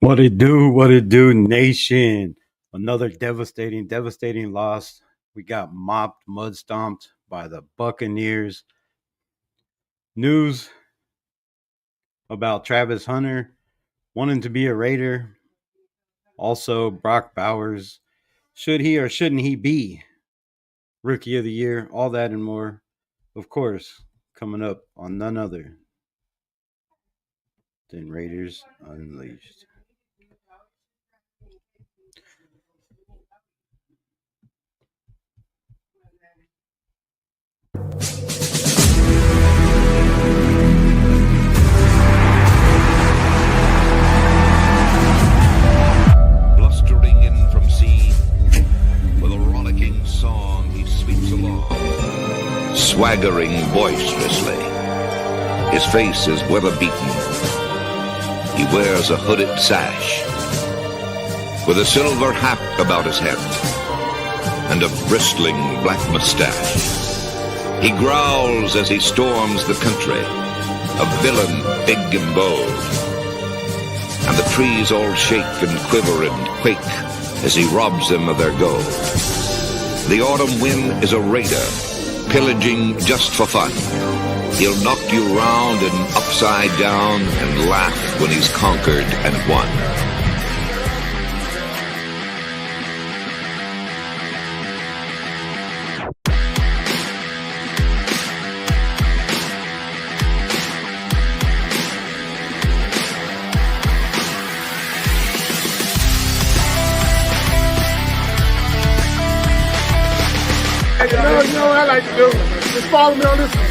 What it do, nation? Another devastating loss. We got mopped, mud stomped by the Buccaneers. News about Travis Hunter wanting to be a Raider. Also, Brock Bowers. Should he or shouldn't he be Rookie of the Year? All that and more, of course, coming up on none other than Raiders Unleashed. Blustering in from sea, with a rollicking song he sweeps along, swaggering boisterously. His face is weather-beaten. He wears a hooded sash, with a silver hat about his head, and a bristling black mustache. He growls as he storms the country, a villain big and bold. And the trees all shake and quiver and quake as he robs them of their gold. The autumn wind is a raider, pillaging just for fun. He'll knock you round and upside down and laugh when he's conquered and won. You know what I like to do? Just follow me on this one.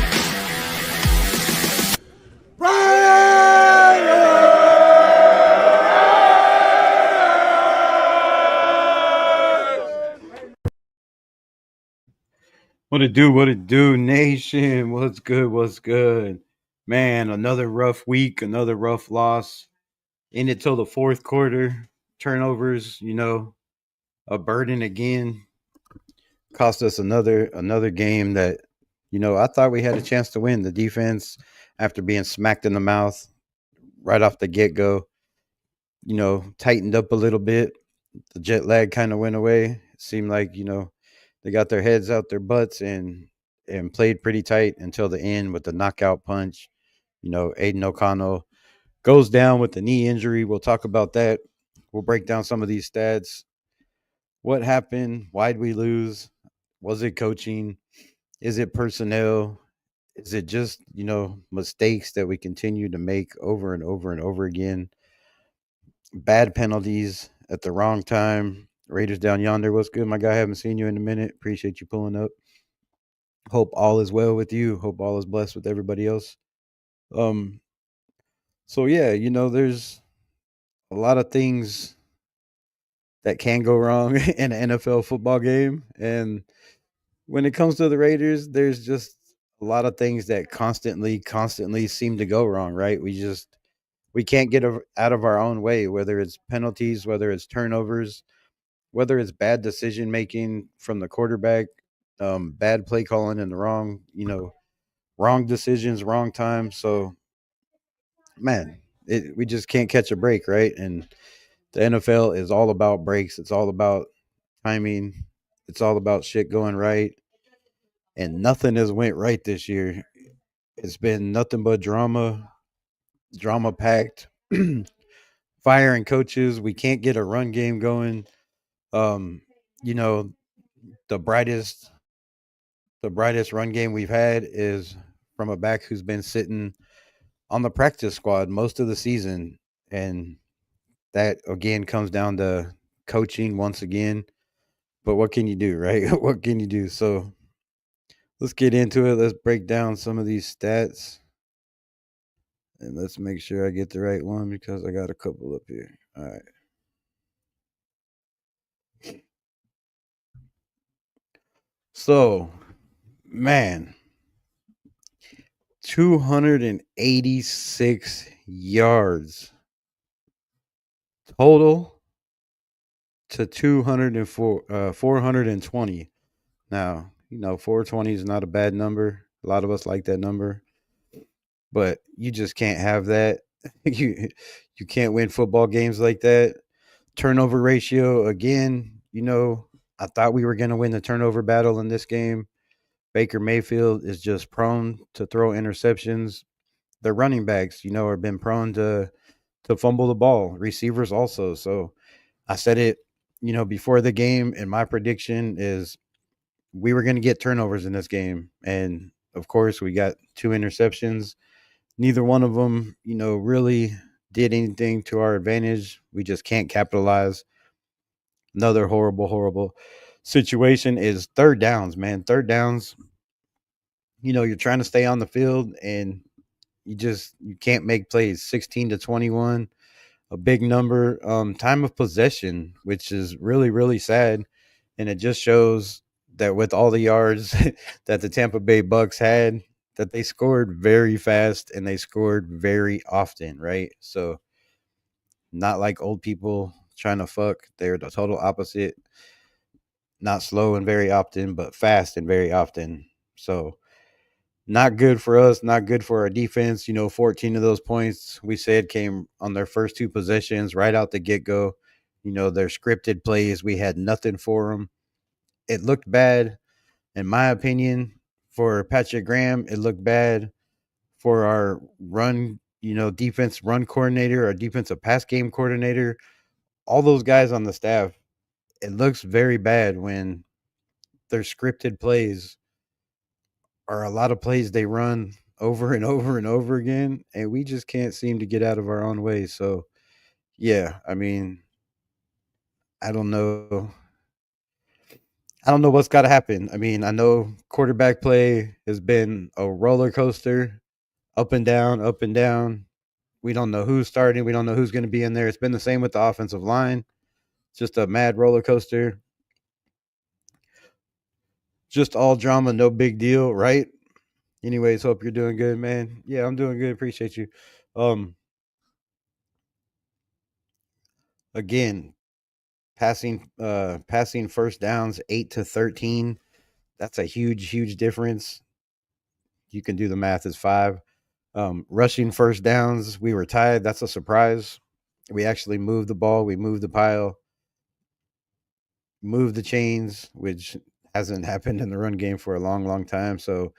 What it do, nation? What's good? Man, another rough week, another rough loss. In it till the fourth quarter. Turnovers, a burden again. Cost us another game that, I thought we had a chance to win. The defense, after being smacked in the mouth right off the get-go, tightened up a little bit. The jet lag kind of went away. It seemed like, they got their heads out their butts and played pretty tight until the end with the knockout punch. Aiden O'Connell goes down with the knee injury. We'll talk about that. We'll break down some of these stats. What happened? Why'd we lose? Was it coaching? Is it personnel? Is it just, mistakes that we continue to make over and over and over again? Bad penalties at the wrong time. Raiders down yonder. What's good, my guy? Haven't seen you in a minute. Appreciate you pulling up. Hope all is well with you. Hope all is blessed with everybody else. So yeah, there's a lot of things that can go wrong in an NFL football game. And when it comes to the Raiders, there's just a lot of things that constantly seem to go wrong, right? We can't get out of our own way, whether it's penalties, whether it's turnovers, whether it's bad decision making from the quarterback, bad play calling in the wrong decisions, wrong time. So, man, we just can't catch a break, right? And the NFL is all about breaks. It's all about timing. It's all about shit going right. And nothing has went right this year. It's been nothing but drama packed. Firing coaches. We can't get a run game going. Um, you know, the brightest run game we've had is from a back who's been sitting on the practice squad most of the season. And that again comes down to coaching once again. But what can you do, right? What can you do? So let's get into it. Let's break down some of these stats. And let's make sure I get the right one because I got a couple up here. All right. So, man, 286 yards total to 420. Now, 420 is not a bad number. A lot of us like that number. But you just can't have that you you can't win football games like that. Turnover ratio again, I thought we were going to win the turnover battle in this game. Baker Mayfield is just prone to throw interceptions. The running backs, have been prone to fumble the ball. Receivers also. So I said it, before the game, and my prediction is we were going to get turnovers in this game. And of course, we got two interceptions. Neither one of them, really did anything to our advantage. We just can't capitalize. Another horrible, horrible situation is third downs, man. Third downs, you're trying to stay on the field and you can't make plays. 16 to 21, a big number. Time of possession, which is really, really sad. And it just shows that with all the yards that the Tampa Bay Bucks had, that they scored very fast and they scored very often, right? So not like old people trying to fuck. They're the total opposite. Not slow and very often, but fast and very often. So not good for us, not good for our defense. 14 of those points we said came on their first two possessions right out the get go. Their scripted plays, we had nothing for them. It looked bad, in my opinion, for Patrick Graham. It looked bad for our defense run coordinator, our defensive pass game coordinator, all those guys on the staff. It looks very bad when their scripted plays are a lot of plays they run over and over and over again, and we just can't seem to get out of our own way. So, yeah, I mean, I don't know. I don't know what's got to happen. I mean, I know quarterback play has been a roller coaster, up and down, up and down. We don't know who's starting. We don't know who's going to be in there. It's been the same with the offensive line. Just a mad roller coaster. Just all drama, no big deal, right? Anyways, hope you're doing good, man. Yeah, I'm doing good. Appreciate you. Um, Again, passing first downs 8 to 13. That's a huge difference. You can do the math as 5. Rushing first downs, we were tied. That's a surprise. We actually moved the ball. We moved the pile, moved the chains, which hasn't happened in the run game for a long time. So,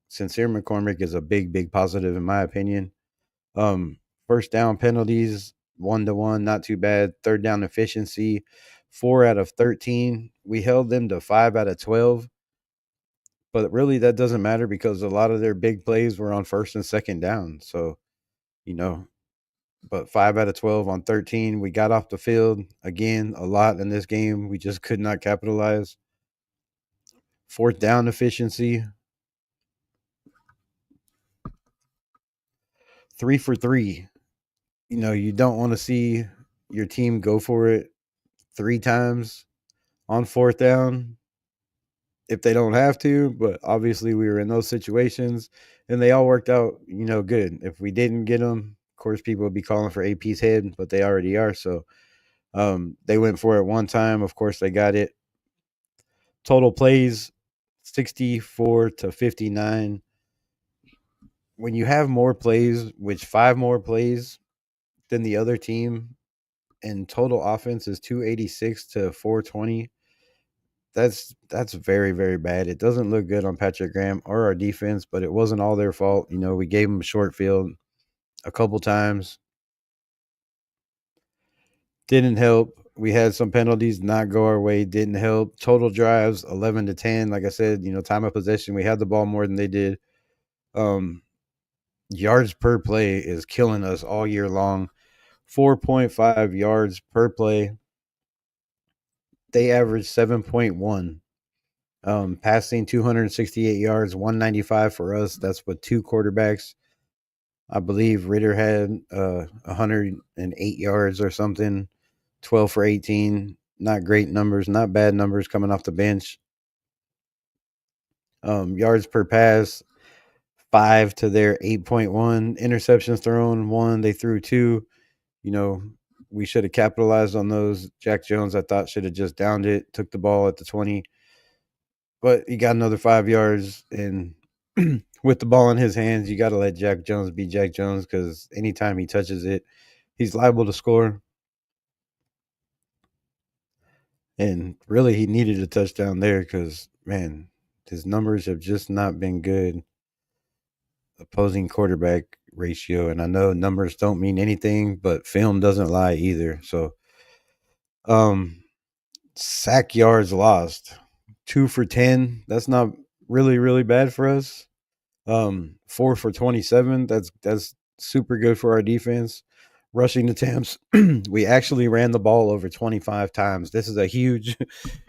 Sincere McCormick is a big positive in my opinion. First down penalties, 1-1, not too bad. Third down efficiency, 4 out of 13. We held them to 5 out of 12. But really, that doesn't matter because a lot of their big plays were on first and second down. So, you know, but 5 out of 12 on 13. We got off the field again a lot in this game. We just could not capitalize. Fourth down efficiency, 3 for 3. You don't want to see your team go for it 3 times on fourth down if they don't have to, but obviously we were in those situations and they all worked out, good. If we didn't get them, of course people would be calling for AP's head, but they already are. So they went for it one time. Of course they got it. Total plays 64 to 59. When you have more plays, which 5 more plays than the other team, and total offense is 286 to 420, that's very bad. It doesn't look good on Patrick Graham or our defense, but it wasn't all their fault. We gave them a short field a couple times. Didn't help. We had some penalties not go our way. Didn't help. Total drives 11 to 10. Like I said, time of possession, we had the ball more than they did. Yards per play is killing us all year long. 4.5 yards per play. They average 7.1. Passing 268 yards, 195 for us. That's with 2 quarterbacks. I believe Ritter had 108 yards or something, 12 for 18. Not great numbers, not bad numbers coming off the bench. Yards per pass, 5 to their 8.1. Interceptions thrown, 1. They threw 2. We should have capitalized on those. Jack Jones, I thought, should have just downed it, took the ball at the 20. But he got another 5 yards, and with the ball in his hands, you got to let Jack Jones be Jack Jones because anytime he touches it, he's liable to score. And really, he needed a touchdown there because, man, his numbers have just not been good. Opposing quarterback ratio. And I know numbers don't mean anything, but film doesn't lie either. So, um, sack yards lost 2 for 10. That's not really bad for us. 4 for 27. That's super good for our defense. Rushing attempts, we actually ran the ball over 25 times. This is a huge,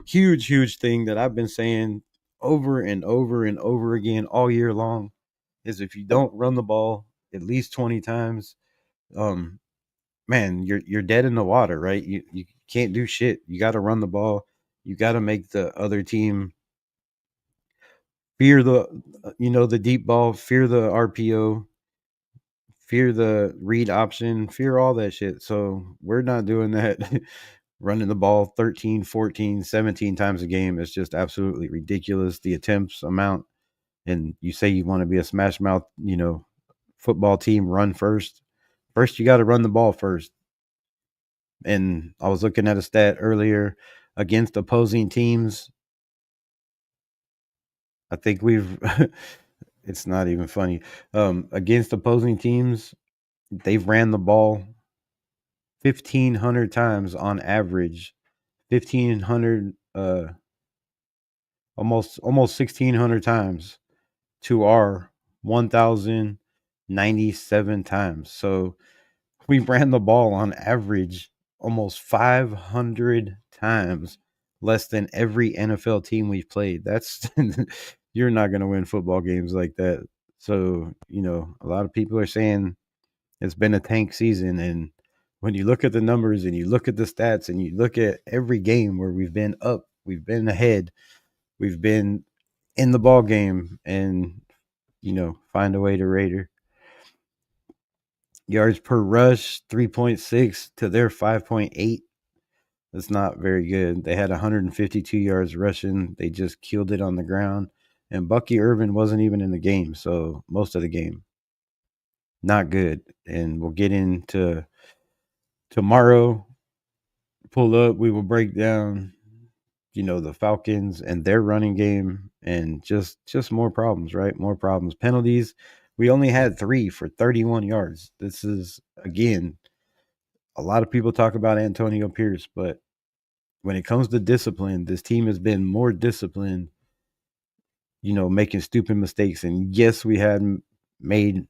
huge thing that I've been saying over and over and over again all year long. Is if you don't run the ball at least 20 times, um, man, you're dead in the water, right? You can't do shit. You got to run the ball. You got to make the other team fear the deep ball, fear the RPO, fear the read option, fear all that shit. So we're not doing that. Running the ball 13, 14, 17 times a game is just absolutely ridiculous. The attempts amount, and you say you want to be a smash mouth, football team, run first. First, you got to run the ball first. And I was looking at a stat earlier against opposing teams. I think we've, it's not even funny. Against opposing teams, they've ran the ball 1,500 times on average. 1,500, almost 1,600 times to our 1,097 times. So we ran the ball on average almost 500 times less than every NFL team we've played. That's you're not going to win football games like that. So, a lot of people are saying it's been a tank season. And when you look at the numbers and you look at the stats and you look at every game where we've been up, we've been ahead, we've been in the ball game and, find a way to Raider. Yards per rush, 3.6 to their 5.8. That's not very good. They had 152 yards rushing. They just killed it on the ground. And Bucky Irvin wasn't even in the game, so most of the game. Not good. And we'll get into tomorrow. Pull up, we will break down, the Falcons and their running game and just more problems, right? More problems. Penalties. We only had 3 for 31 yards. This is, again, a lot of people talk about Antonio Pierce, but when it comes to discipline, this team has been more disciplined, making stupid mistakes. And yes, we had made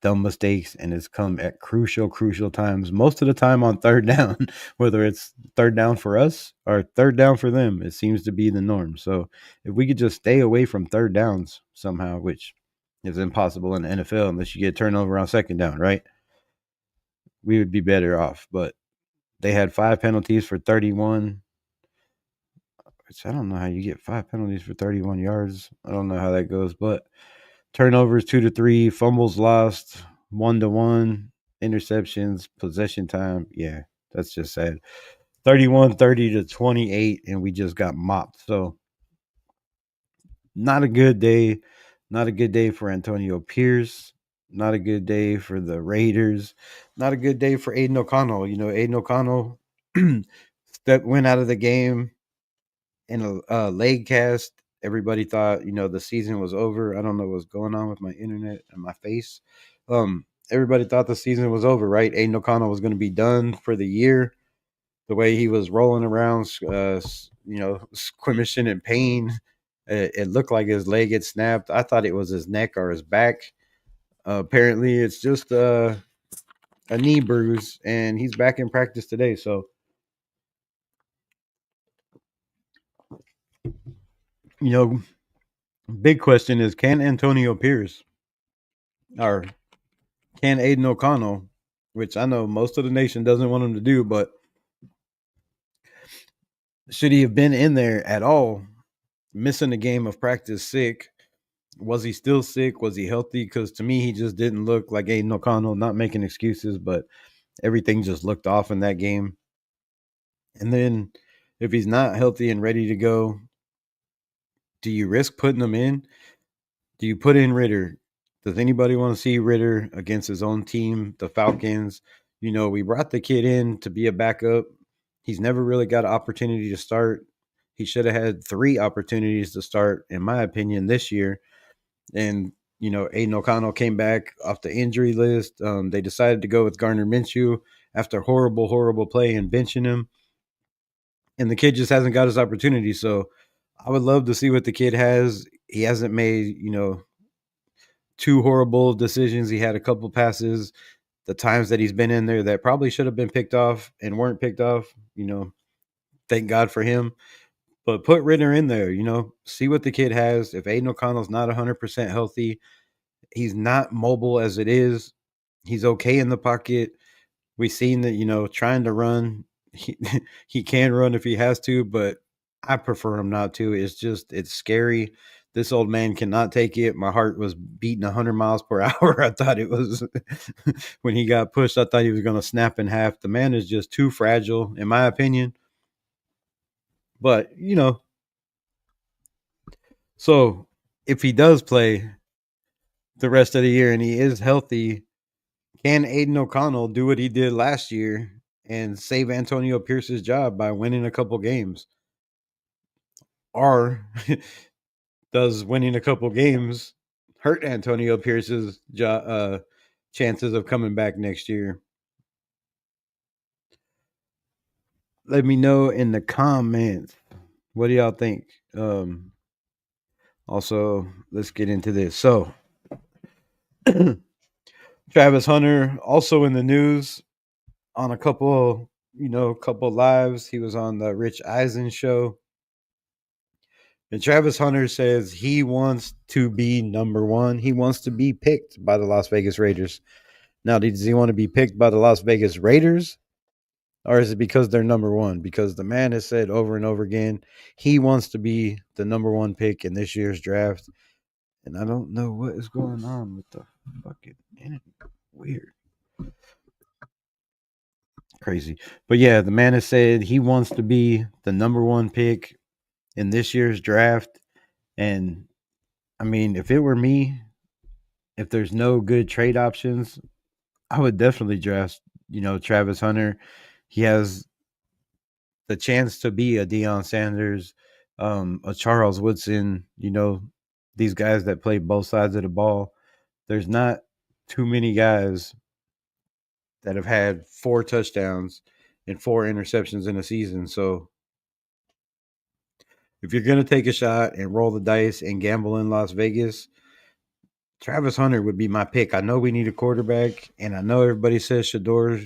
dumb mistakes, and it's come at crucial times, most of the time on third down, whether it's third down for us or third down for them. It seems to be the norm. So if we could just stay away from third downs somehow, which is impossible in the NFL unless you get turnover on second down, right? We would be better off. But they had 5 penalties for 31. Which I don't know how you get 5 penalties for 31 yards. I don't know how that goes, but turnovers 2 to 3, fumbles lost 1 to 1, interceptions, possession time. Yeah, that's just sad. 31-30 to 28, and we just got mopped. So not a good day. Not a good day for Antonio Pierce. Not a good day for the Raiders. Not a good day for Aiden O'Connell. Aiden O'Connell went out of the game in a leg cast. Everybody thought, the season was over. I don't know what's going on with my internet and my face. Everybody thought the season was over, right? Aiden O'Connell was going to be done for the year. The way he was rolling around, squishing in pain, it looked like his leg had snapped. I thought it was his neck or his back. Apparently, it's just a knee bruise, and he's back in practice today. So, big question is, can Antonio Pierce or can Aiden O'Connell, which I know most of the nation doesn't want him to do, but should he have been in there at all, missing a game of practice sick? Was he still sick? Was he healthy? Because to me, he just didn't look like Aiden O'Connell, not making excuses, but everything just looked off in that game. And then if he's not healthy and ready to go, do you risk putting him in? Do you put in Ritter? Does anybody want to see Ritter against his own team, the Falcons? We brought the kid in to be a backup. He's never really got an opportunity to start. He should have had 3 opportunities to start, in my opinion, this year. And, Aiden O'Connell came back off the injury list. They decided to go with Gardner Minshew after horrible, horrible play and benching him. And the kid just hasn't got his opportunity. So I would love to see what the kid has. He hasn't made, 2 horrible decisions. He had a couple passes, the times that he's been in there that probably should have been picked off and weren't picked off. Thank God for him. But put Ritter in there, see what the kid has. If Aiden O'Connell's not 100% healthy, he's not mobile as it is. He's okay in the pocket. We've seen that, trying to run, he, he can run if he has to, but I prefer him not to. It's scary. This old man cannot take it. My heart was beating 100 miles per hour. I thought it was when he got pushed, I thought he was going to snap in half. The man is just too fragile, in my opinion. But, so if he does play the rest of the year and he is healthy, can Aiden O'Connell do what he did last year and save Antonio Pierce's job by winning a couple games? Or does winning a couple games hurt Antonio Pierce's chances of coming back next year? Let me know in the comments. What do y'all think? Also, let's get into this. So, Travis Hunter also in the news on a couple lives. He was on the Rich Eisen show. And Travis Hunter says he wants to be number 1. He wants to be picked by the Las Vegas Raiders. Now, does he want to be picked by the Las Vegas Raiders? Or is it because they're number 1? Because the man has said over and over again, he wants to be the number 1 pick in this year's draft. And I don't know what is going on with the fucking internet. Weird. Crazy. But yeah, the man has said he wants to be the number 1 pick in this year's draft. And I mean, if it were me, if there's no good trade options, I would definitely draft, Travis Hunter. He has the chance to be a Deion Sanders, a Charles Woodson, these guys that play both sides of the ball. There's not too many guys that have had 4 touchdowns and 4 interceptions in a season. So if you're going to take a shot and roll the dice and gamble in Las Vegas, Travis Hunter would be my pick. I know we need a quarterback, and I know everybody says Shador,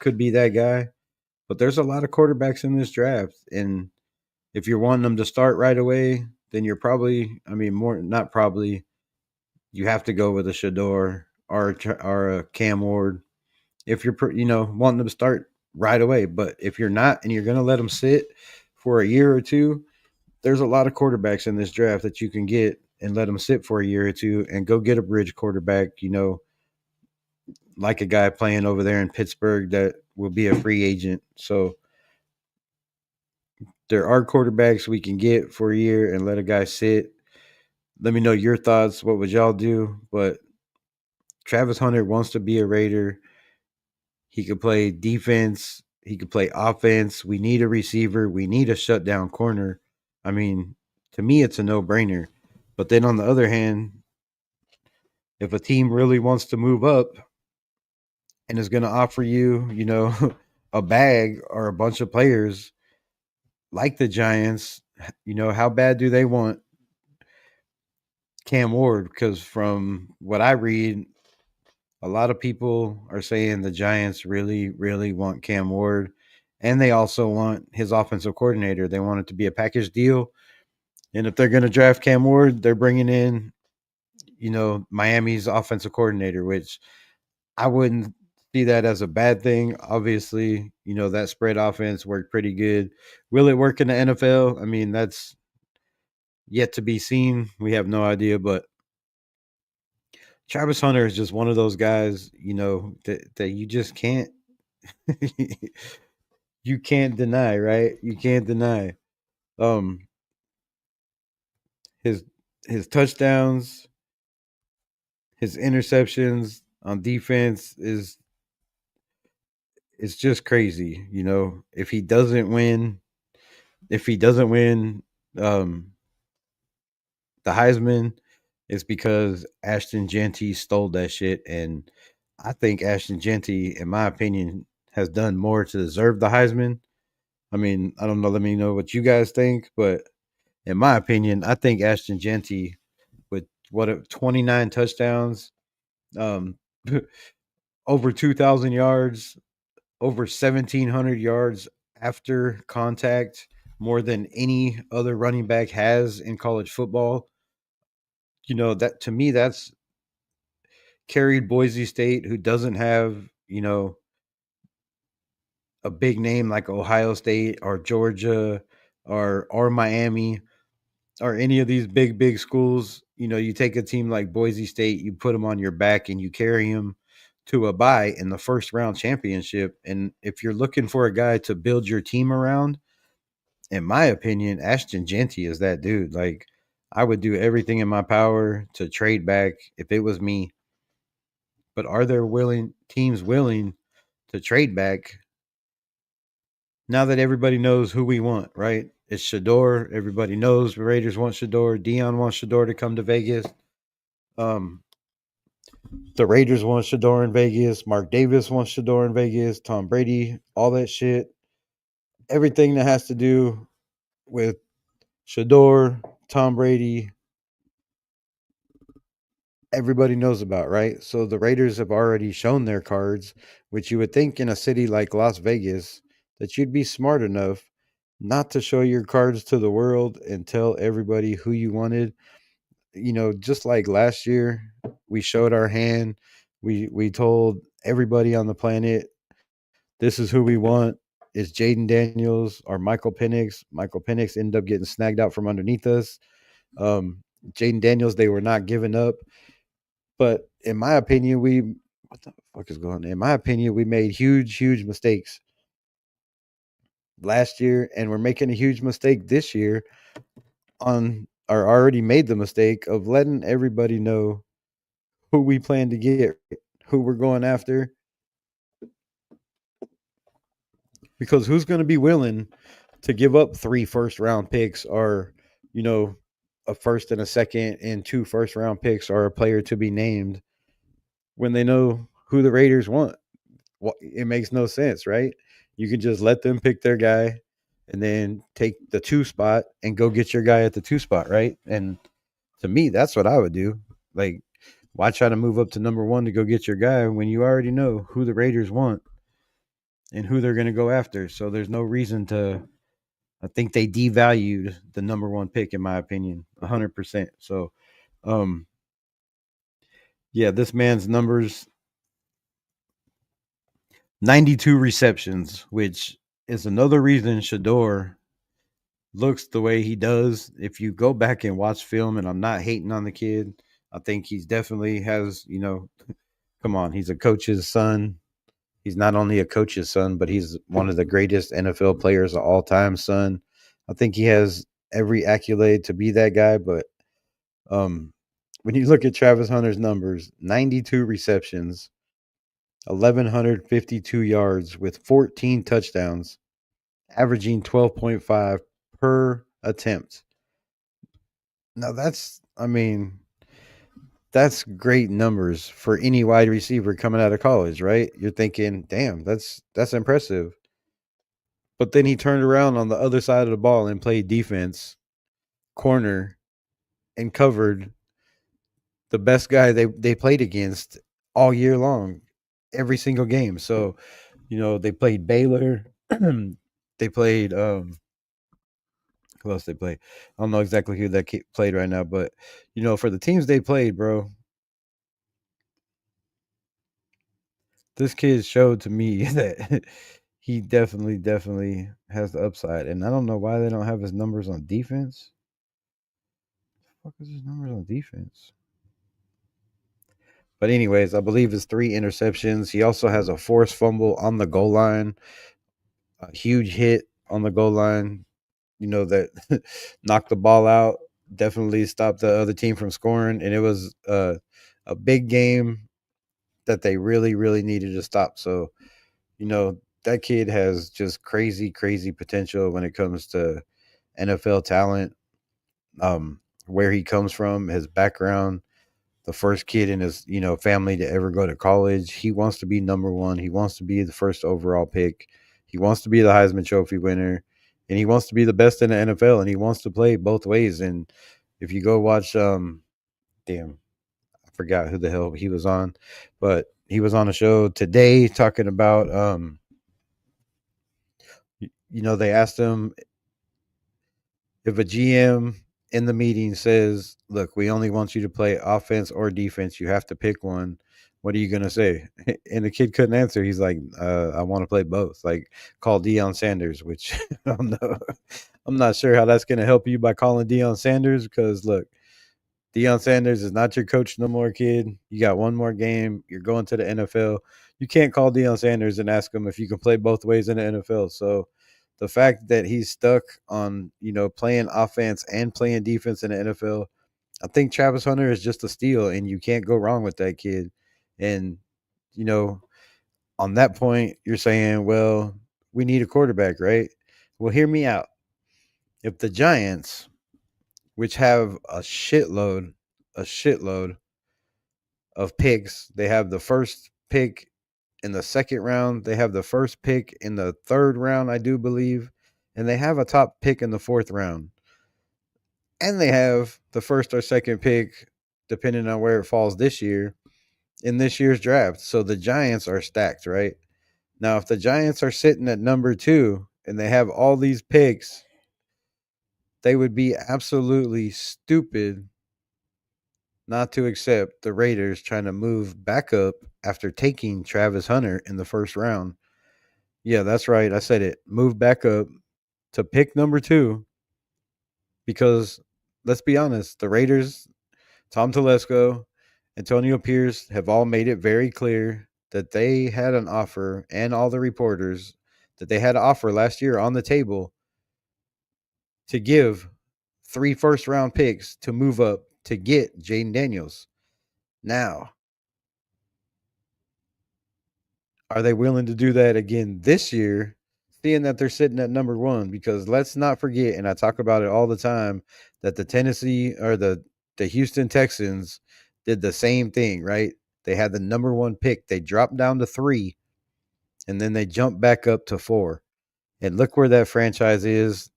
could be that guy. But there's a lot of quarterbacks in this draft, and if you're wanting them to start right away, then you're probably, not probably, you have to go with a Shador or a Cam Ward if you're, wanting them to start right away. But if you're not and you're going to let them sit for a year or two, there's a lot of quarterbacks in this draft that you can get and let them sit for a year or two and go get a bridge quarterback, like a guy playing over there in Pittsburgh that will be a free agent. So there are quarterbacks we can get for a year and let a guy sit. Let me know your thoughts. What would y'all do? But Travis Hunter wants to be a Raider. He could play defense. He could play offense. We need a receiver. We need a shutdown corner. I mean, to me, it's a no-brainer. But then on the other hand, if a team really wants to move up and is going to offer you, a bag or a bunch of players like the Giants, how bad do they want Cam Ward? Because from what I read, a lot of people are saying the Giants really, really want Cam Ward. And they also want his offensive coordinator. They want it to be a package deal. And if they're going to draft Cam Ward, they're bringing in, Miami's offensive coordinator, which I wouldn't see that as a bad thing. Obviously, that spread offense worked pretty good. Will it work in the NFL? I mean, that's yet to be seen. We have no idea, but Travis Hunter is just one of those guys, that you just can't you can't deny, right? You can't deny. Um his touchdowns, His interceptions on defense is it's just crazy. If he doesn't win um, the Heisman, it's because Ashton Genty stole that shit, and I think Ashton Genty, in my opinion, has done more to deserve the Heisman. I mean, I don't know. Let me know what you guys think, but in my opinion, I think Ashton Genty with 29 touchdowns, um, over 2,000 yards, over 1,700 yards after contact, more than any other running back has in college football. That to me, that's carried Boise State, who doesn't have, a big name like Ohio State or Georgia or Miami or any of these big schools. You take a team like Boise State, you put them on your back and you carry them to a bye in the first round championship. And if you're looking for a guy to build your team around, in my opinion, Ashton Genty is that dude. Like, I would do everything in my power to trade back if it was me. But are there willing teams willing to trade back now that everybody knows who we want, right? It's Shador. Everybody knows the Raiders want Shador. Dion wants Shador to come to Vegas. Um, the Raiders want Shador in Vegas. Mark Davis wants Shador in Vegas. Tom Brady, all that shit. Everything that has to do with Shador, Tom Brady, everybody knows about, right? So the Raiders have already shown their cards, which you would think in a city like Las Vegas that you'd be smart enough not to show your cards to the world and tell everybody who you wanted. Just like last year, we showed our hand. We told everybody on the planet, this is who we want. It's Jaden Daniels or Michael Penix. Michael Penix ended up getting snagged out from underneath us. Um, Jaden Daniels, they were not giving up. But in my opinion, what the fuck is going on? In my opinion, we made huge mistakes last year, and we're making a huge mistake this year on or already made the mistake of letting everybody know who we plan to get, who we're going after. Because who's going to be willing to give up 3 first round picks or, you know, a first and a second and 2 first round picks or a player to be named when they know who the Raiders want? Well, it makes no sense, right? You can just let them pick their guy and then take the 2 spot and go get your guy at the 2 spot, right? And to me, that's what I would do. Like, why try to move up to number 1 to go get your guy when you already know who the Raiders want and who they're going to go after? So there's no reason to. I think they devalued the number 1 pick, in my opinion, 100%. So, um, yeah, this man's numbers 92 receptions, which is another reason Shador looks the way he does. If you go back and watch film, and I'm not hating on the kid, I think he's definitely has, come on, he's a coach's son. He's not only a coach's son, but he's one of the greatest NFL players of all time, son. I think he has every accolade to be that guy. But when you look at Travis Hunter's numbers, 92 receptions, 1,152 yards with 14 touchdowns, averaging 12.5 per attempt. Now that's great numbers for any wide receiver coming out of college, right? You're thinking, damn, that's impressive. But then he turned around on the other side of the ball and played defense, corner, and covered the best guy they played against all year long, every single game. So, they played Baylor. They played who else they played? I don't know exactly who that played right now, but for the teams they played, bro, this kid showed to me that he definitely has the upside. And I don't know why they don't have his numbers on defense. What the fuck is his numbers on defense? But anyways, I believe it's 3 interceptions. He also has a forced fumble on the goal line, a huge hit on the goal line, that knocked the ball out, definitely stopped the other team from scoring. And it was a big game that they really, really needed to stop. So, that kid has just crazy, crazy potential when it comes to NFL talent. Where he comes from, his background, the first kid in his family to ever go to college. He wants to be number one. He wants to be the first overall pick. He wants to be the Heisman Trophy winner, and he wants to be the best in the NFL. And he wants to play both ways. And if you go watch, damn, I forgot who the hell he was on, but he was on a show today talking about, they asked him if a GM in the meeting says, "Look, we only want you to play offense or defense. You have to pick one. What are you gonna say?" And the kid couldn't answer. He's like, "I want to play both." Like, call Deion Sanders, which I don't know. I'm not sure how that's gonna help you by calling Deion Sanders because look, Deion Sanders is not your coach no more, kid. You got one more game. You're going to the NFL. You can't call Deion Sanders and ask him if you can play both ways in the NFL. So the fact that he's stuck on, playing offense and playing defense in the NFL, I think Travis Hunter is just a steal, and you can't go wrong with that kid. And, you know, on that point, you're saying, well, we need a quarterback, right? Well, hear me out. If the Giants, which have a shitload of picks. They have the first pick in the second round. They have the first pick in the third round, I do believe. And they have a top pick in the fourth round. And they have the first or second pick, depending on where it falls this year, in this year's draft. So the Giants are stacked, right? Now, if the Giants are sitting at number 2 and they have all these picks, they would be absolutely stupid not to accept the Raiders trying to move back up after taking Travis Hunter in the first round. Yeah, that's right. I said it. Move back up to pick number 2 because let's be honest, the Raiders, Tom Telesco, Antonio Pierce have all made it very clear that they had an offer, and all the reporters that they had an offer last year on the table to give 3 first round picks to move up to get Jaden Daniels. Now, are they willing to do that again this year, seeing that they're sitting at number 1? Because let's not forget, and I talk about it all the time, that the Houston Texans did the same thing, right? They had the number 1 pick. They dropped down to 3, and then they jumped back up to 4. And look where that franchise is.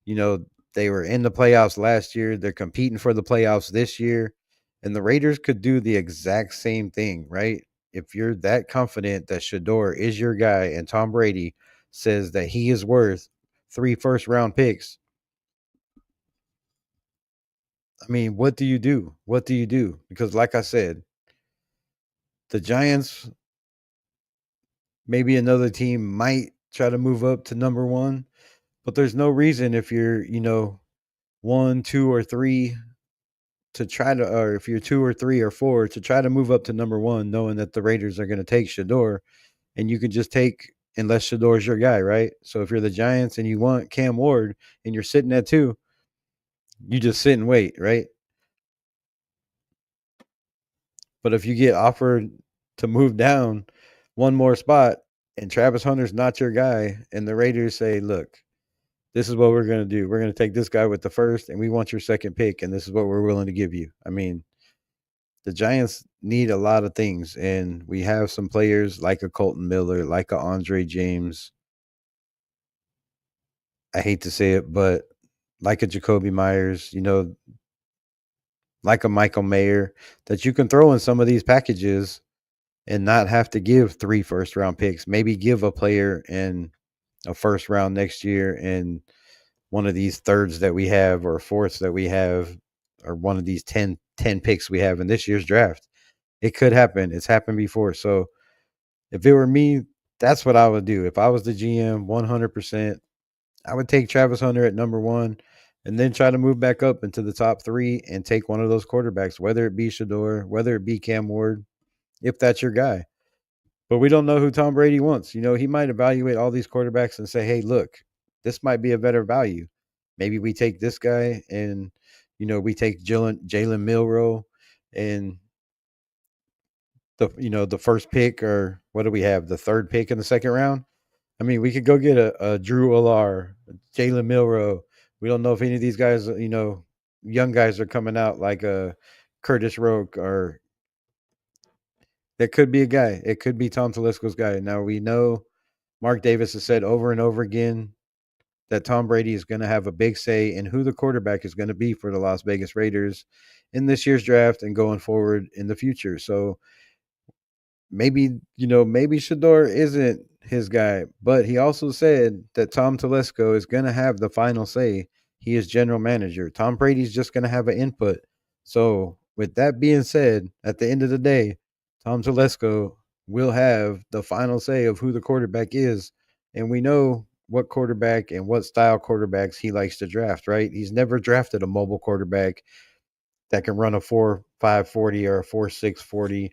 You know, they were in the playoffs last year. They're competing for the playoffs this year. And the Raiders could do the exact same thing, right? If you're that confident that Shador is your guy and Tom Brady says that he is worth 3 first round picks, I mean, what do you do? What do you do? Because, like I said, the Giants, maybe another team might try to move up to number 1, but there's no reason if you're, 1, 2, or 3 to try to, or if you're 2 or 3 or 4 to try to move up to number 1, knowing that the Raiders are going to take Shador, and you could just take, unless Shador's your guy, right? So if you're the Giants and you want Cam Ward and you're sitting at 2, you just sit and wait, right? But if you get offered to move down one more spot and Travis Hunter's not your guy, and the Raiders say, look, this is what we're going to do. We're going to take this guy with the first, and we want your second pick, and this is what we're willing to give you. I mean, the Giants need a lot of things, and we have some players like a Colton Miller, like a Andre James. I hate to say it, but like a Jacoby Myers, like a Michael Mayer, that you can throw in some of these packages and not have to give 3 first round picks. Maybe give a player in a first round next year and one of these thirds that we have or fourths that we have or one of these 10 picks we have in this year's draft. It could happen. It's happened before. So if it were me, that's what I would do. If I was the GM, 100%, I would take Travis Hunter at number 1 and then try to move back up into the top 3 and take one of those quarterbacks, whether it be Shador, whether it be Cam Ward, if that's your guy. But we don't know who Tom Brady wants. He might evaluate all these quarterbacks and say, hey, look, this might be a better value. Maybe we take this guy and, we take Jalen Milroe and the first pick, or what do we have? The third pick in the second round. I mean, we could go get a Drew Alar, Jalen Milrow. We don't know if any of these guys, young guys are coming out like a Curtis Roke, or that could be a guy. It could be Tom Telesco's guy. Now we know Mark Davis has said over and over again that Tom Brady is going to have a big say in who the quarterback is going to be for the Las Vegas Raiders in this year's draft and going forward in the future. So maybe Shador isn't his guy, but he also said that Tom Telesco is going to have the final say. He is general manager. Tom Brady's just going to have an input. So, with that being said, at the end of the day, Tom Telesco will have the final say of who the quarterback is. And we know what quarterback and what style quarterbacks he likes to draft, right? He's never drafted a mobile quarterback that can run a 4.5 40 or a 4.6 40.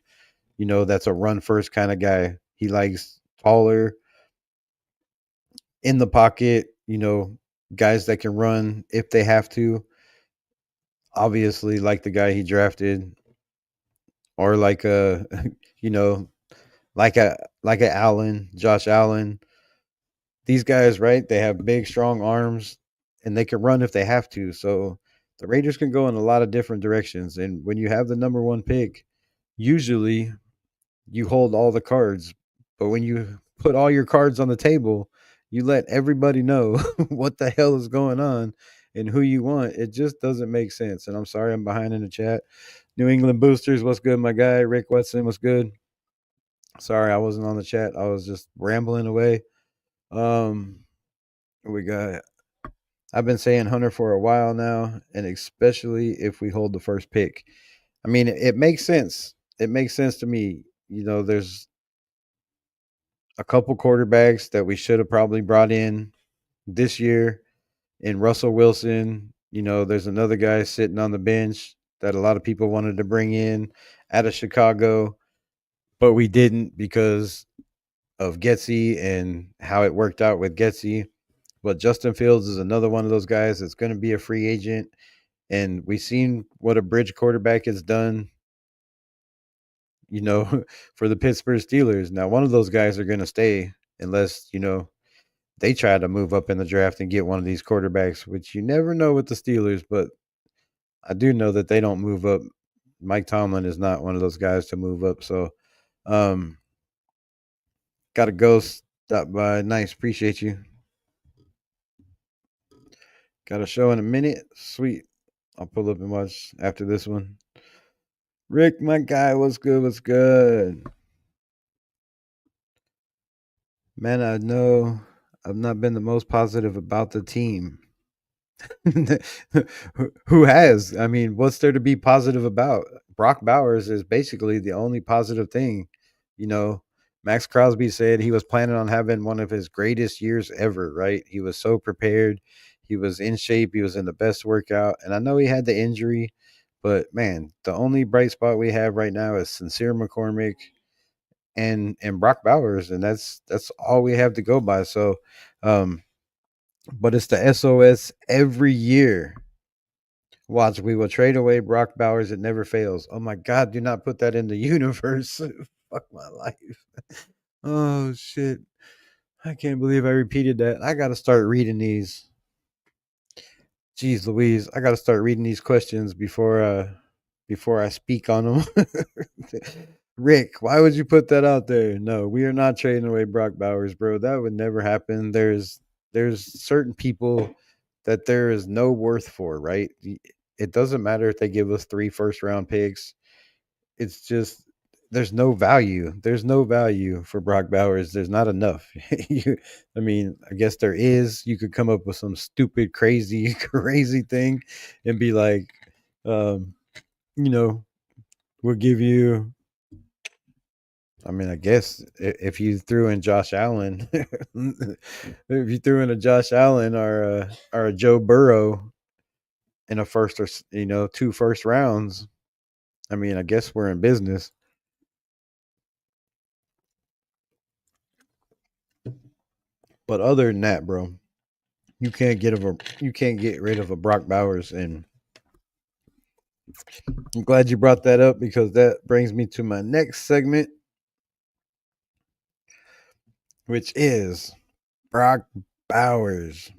That's a run first kind of guy. He likes taller, in the pocket, guys that can run if they have to. Obviously, like the guy he drafted, or like a, you know, like a Allen, Josh Allen. These guys, right? They have big, strong arms, and they can run if they have to. So the Raiders can go in a lot of different directions. And when you have the number one pick, usually you hold all the cards. But when you put all your cards on the table, you let everybody know what the hell is going on and who you want. It just doesn't make sense. And I'm sorry I'm behind in the chat. New England Boosters, what's good, my guy? Rick Wetson, what's good? Sorry, I wasn't on the chat. I was just rambling away. Um, we got. I've been saying Hunter for a while now, and especially if we hold the first pick. I mean, it makes sense. It makes sense to me. There's a couple quarterbacks that we should have probably brought in this year in Russell Wilson. There's another guy sitting on the bench that a lot of people wanted to bring in out of Chicago, but we didn't because of Getsy and how it worked out with Getsy. But Justin Fields is another one of those guys that's going to be a free agent. And we've seen what a bridge quarterback has done, for the Pittsburgh Steelers. Now, one of those guys are going to stay unless, they try to move up in the draft and get one of these quarterbacks, which you never know with the Steelers, but I do know that they don't move up. Mike Tomlin is not one of those guys to move up. So, um, got a ghost stop by. Nice. Appreciate you. Got a show in a minute. Sweet. I'll pull up and watch after this one. Rick, my guy, what's good? What's good? Man, I know I've not been the most positive about the team. Who has? I mean, what's there to be positive about? Brock Bowers is basically the only positive thing. Max Crosby said he was planning on having one of his greatest years ever, right? He was so prepared. He was in shape. He was in the best workout. And I know he had the injury, but man, the only bright spot we have right now is Sincere McCormick and Brock Bowers, and that's all we have to go by. So, but it's the SOS every year. Watch, we will trade away Brock Bowers. It never fails. Oh my God, do not put that in the universe. Fuck my life. Oh shit. I can't believe I repeated that. I got to start reading these. Jeez Louise, I got to start reading these questions before I speak on them. Rick, why would you put that out there? No, we are not trading away Brock Bowers, bro. That would never happen. There's certain people that there is no worth for, right? It doesn't matter if they give us 3 first round picks. It's just there's no value. There's no value for Brock Bowers. There's not enough. I mean, I guess there is. You could come up with some stupid, crazy, crazy thing and be like, you know, we'll give you. I mean, I guess if you threw in Josh Allen, if you threw in a Josh Allen or a Joe Burrow in a first or 2 first rounds, I mean, I guess we're in business. But other than that, bro, you can't get rid of a Brock Bowers and I'm glad you brought that up because that brings me to my next segment, which is Brock Bowers,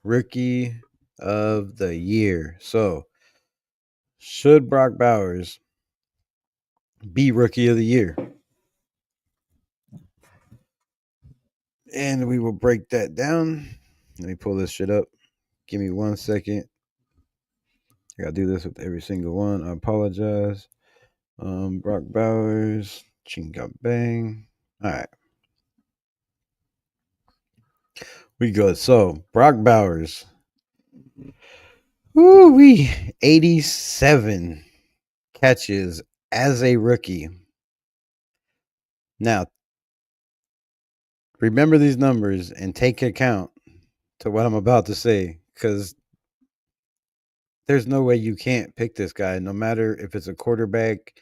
Rookie of the Year. So, should Brock Bowers be Rookie of the Year? And we will break that down. Let me pull this shit up. Give me 1 second. I gotta do this with every single one. I apologize. Brock Bowers, Chinga Bang. All right. We good. So, Brock Bowers. Woo-wee. 87 catches as a rookie. Now, remember these numbers and take account to what I'm about to say because there's no way you can't pick this guy, no matter if it's a quarterback,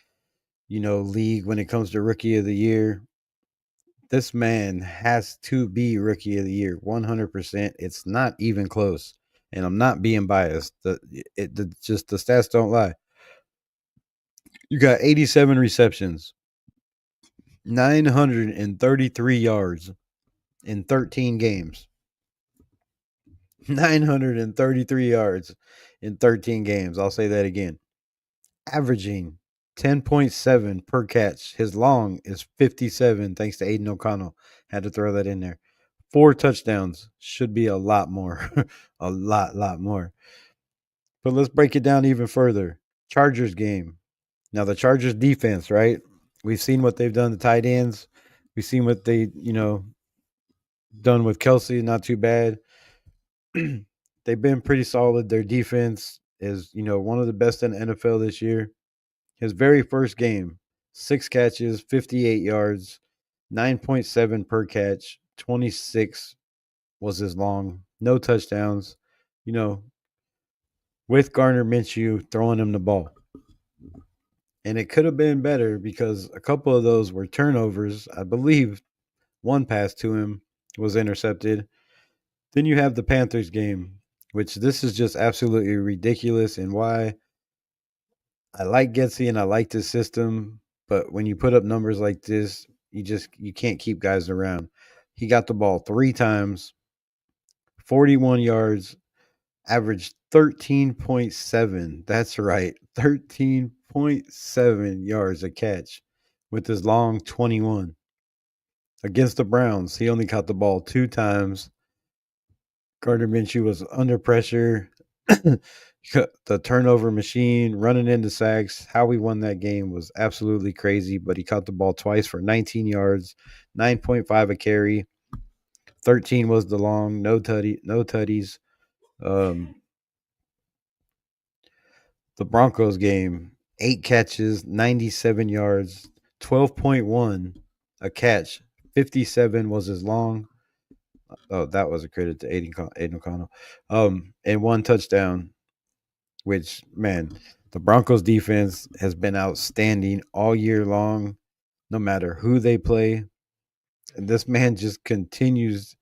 league when it comes to rookie of the year. This man has to be rookie of the year 100%. It's not even close. And I'm not being biased. Just the stats don't lie. You got 87 receptions, 933 yards in 13 games. 933 yards in 13 games. I'll say that again. Averaging 10.7 per catch. His long is 57, thanks to Aiden O'Connell. Had to throw that in there. 4 touchdowns. Should be a lot more. A lot more. But let's break it down even further. Chargers game. Now, the Chargers defense, right? We've seen what they've done to tight ends. We've seen what they, done with Kelsey. Not too bad. They've been pretty solid. Their defense is, one of the best in the NFL this year. His very first game, 6 catches, 58 yards, 9.7 per catch, 26 was his long, no touchdowns, with Gardner Minshew throwing him the ball. And it could have been better because a couple of those were turnovers. I believe one pass to him was intercepted. Then you have the Panthers game, which this is just absolutely ridiculous, and why I like Getsy and I like this system, but when you put up numbers like this, you can't keep guys around. He got the ball 3 times, 41 yards, averaged 13.7. That's right, 13.7 yards a catch with his long 21. Against the Browns, he only caught the ball 2 times. Gardner Minshew was under pressure. The turnover machine, running into sacks. How we won that game was absolutely crazy, but he caught the ball twice for 19 yards, 9.5 a carry. 13 was the long, no tutties. The Broncos game, 8 catches, 97 yards, 12.1 a catch. 57 was his long. Oh, that was a credit to Aiden O'Connell. And 1 touchdown, which, man, the Broncos defense has been outstanding all year long, no matter who they play. And this man just continues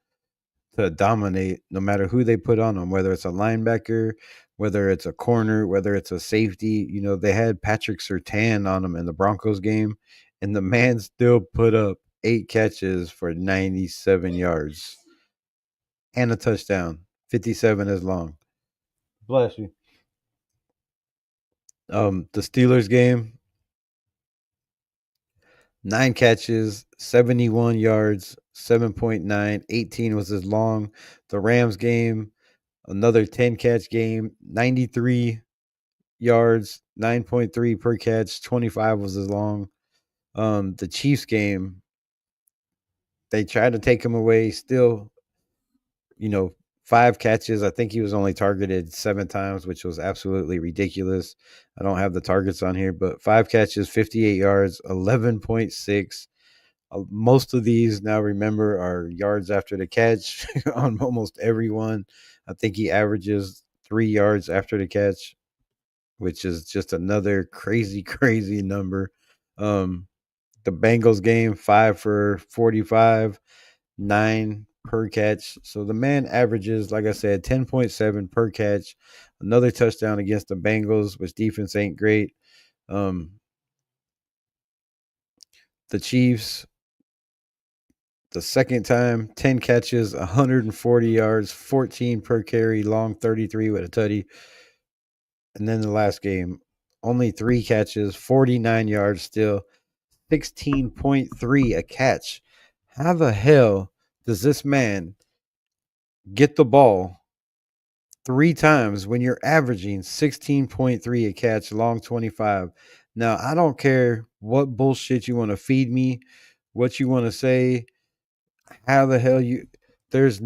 to dominate no matter who they put on him, whether it's a linebacker, whether it's a corner, whether it's a safety. They had Patrick Surtain on him in the Broncos game, and the man still put up 8 catches for 97 yards and a touchdown. 57 is long. Bless you. The Steelers game, 9 catches, 71 yards, 7.9, 18 was his long. The Rams game, another 10 catch game, 93 yards, 9.3 per catch, 25 was his long. The Chiefs game, they tried to take him away, still, 5 catches. I think he was only targeted 7 times, which was absolutely ridiculous. I don't have the targets on here, but 5 catches, 58 yards, 11.6. Most of these, now remember, are yards after the catch on almost everyone. I think he averages 3 yards after the catch, which is just another crazy, crazy number. The Bengals game, 5 for 45, per catch. So the man averages, like I said, 10.7 per catch. Another touchdown against the Bengals, which defense ain't great. Um, the Chiefs, the second time, 10 catches, 140 yards, 14 per carry, long 33 with a tutty. And then the last game, only 3 catches, 49 yards still, 16.3 a catch. How the hell does this man get the ball 3 times when you're averaging 16.3 a catch, long 25? Now, I don't care what bullshit you want to feed me, what you want to say, how the hell there's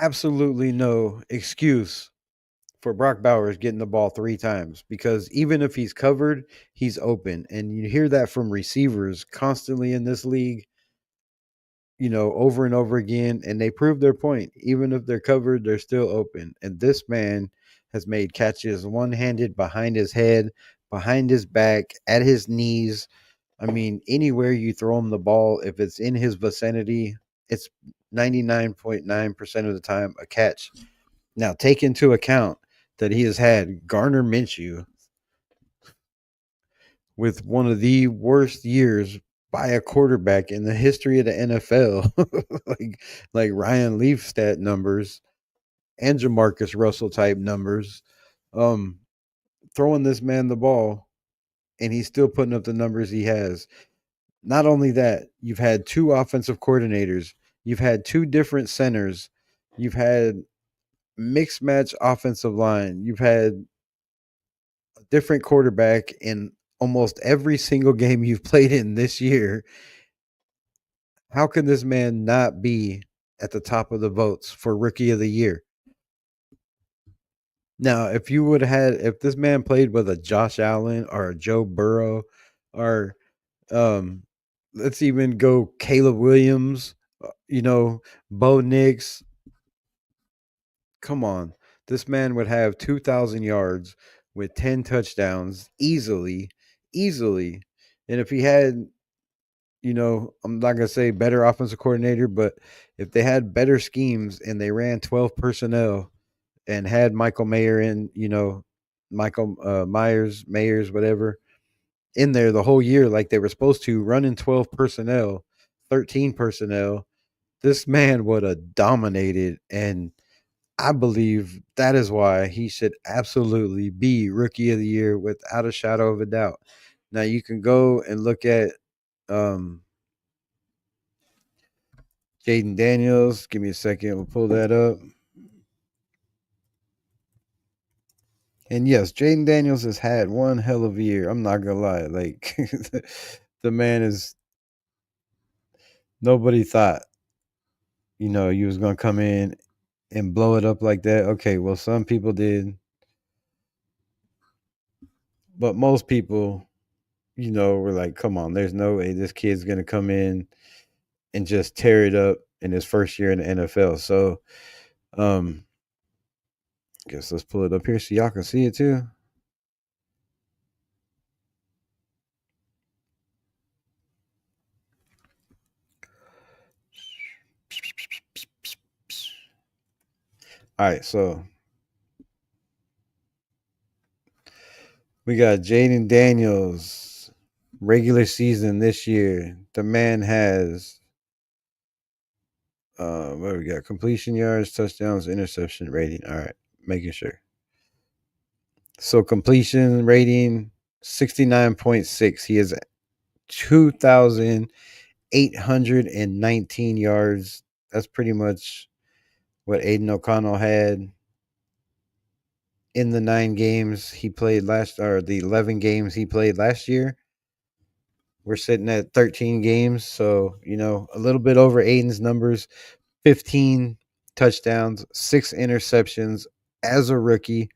absolutely no excuse for Brock Bowers getting the ball 3 times, because even if he's covered, he's open. And you hear that from receivers constantly in this league, over and over again. And they prove their point. Even if they're covered, they're still open. And this man has made catches one handed, behind his head, behind his back, at his knees. I mean, anywhere you throw him the ball, if it's in his vicinity, it's 99.9% of the time a catch. Now, take into account that he has had Garner Minshew with one of the worst years by a quarterback in the history of the NFL, like Ryan Leaf stat numbers and Jamarcus Russell type numbers. Throwing this man the ball, and he's still putting up the numbers he has. Not only that, you've had 2 offensive coordinators, you've had 2 different centers, you've had mixed match offensive line, you've had a different quarterback in almost every single game you've played in this year. How can this man not be at the top of the votes for rookie of the year? Now, if this man played with a Josh Allen or a Joe Burrow, or let's even go Caleb Williams, Bo Nix, come on. This man would have 2,000 yards with 10 touchdowns easily. And if he had, I'm not going to say better offensive coordinator, but if they had better schemes and they ran 12 personnel and had Michael Mayer in, Michael Mayers, whatever, in there the whole year like they were supposed to, running 12 personnel, 13 personnel, this man would have dominated. And I believe that is why he should absolutely be rookie of the year without a shadow of a doubt. Now you can go and look at Jaden Daniels. Give me a second. We'll pull that up. And yes, Jaden Daniels has had one hell of a year. I'm not going to lie. Like, the man is, nobody thought, you was going to come in and blow it up like that. Okay, well, some people did. But most people, were like, come on, there's no way this kid's going to come in and just tear it up in his first year in the NFL. So, guess let's pull it up here so y'all can see it too. All right, so we got Jaden Daniels, regular season this year. The man has what do we got? Completion yards, touchdowns, interception rating. All right, making sure. So completion rating 69.6. He has 2,819 yards. That's pretty much what Aiden O'Connell had in the 9 games he played the 11 games he played last year. We're sitting at 13 games. So, a little bit over Aiden's numbers, 15 touchdowns, 6 interceptions as a rookie.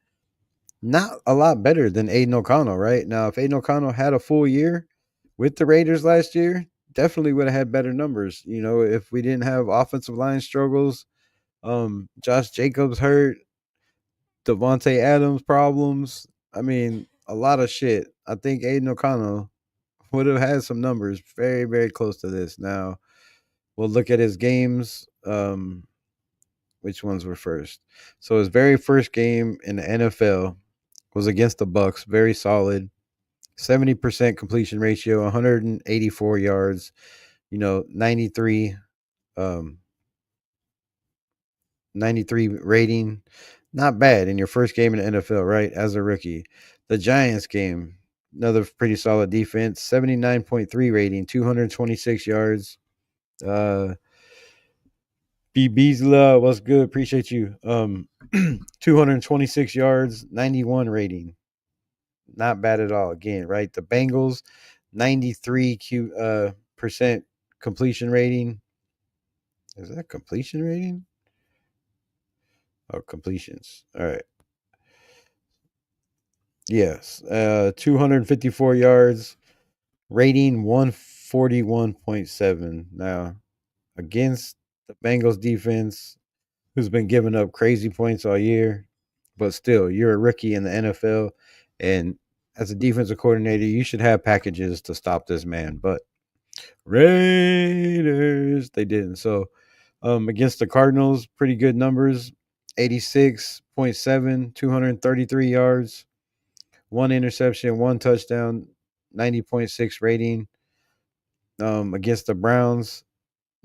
Not a lot better than Aiden O'Connell, right? Now, if Aiden O'Connell had a full year with the Raiders last year, definitely would have had better numbers. If we didn't have offensive line struggles, Josh Jacobs hurt, Devontae Adams problems. I mean, a lot of shit. I think Aiden O'Connell would have had some numbers very, very close to this. Now, we'll look at his games. Which ones were first? So his very first game in the NFL was against the Bucks. Very solid, 70% completion ratio, 184 yards. 93, um, 93 rating. Not bad in your first game in the NFL, right? As a rookie. The Giants game, another pretty solid defense, 79.3 rating, 226 yards. Uh, B Beasla, what's good? Appreciate you. 226 yards, 91 rating. Not bad at all. Again, right? The Bengals, 93 percent completion rating. Is that completion rating? Oh, completions. All right. Yes. 254 yards, rating 141.7. Now, against the Bengals defense, who's been giving up crazy points all year, but still, you're a rookie in the NFL, and as a defensive coordinator, you should have packages to stop this man. But Raiders, they didn't. So, against the Cardinals, pretty good numbers: 86.7, 233 yards, one interception, one touchdown, 90.6 rating. Against the Browns,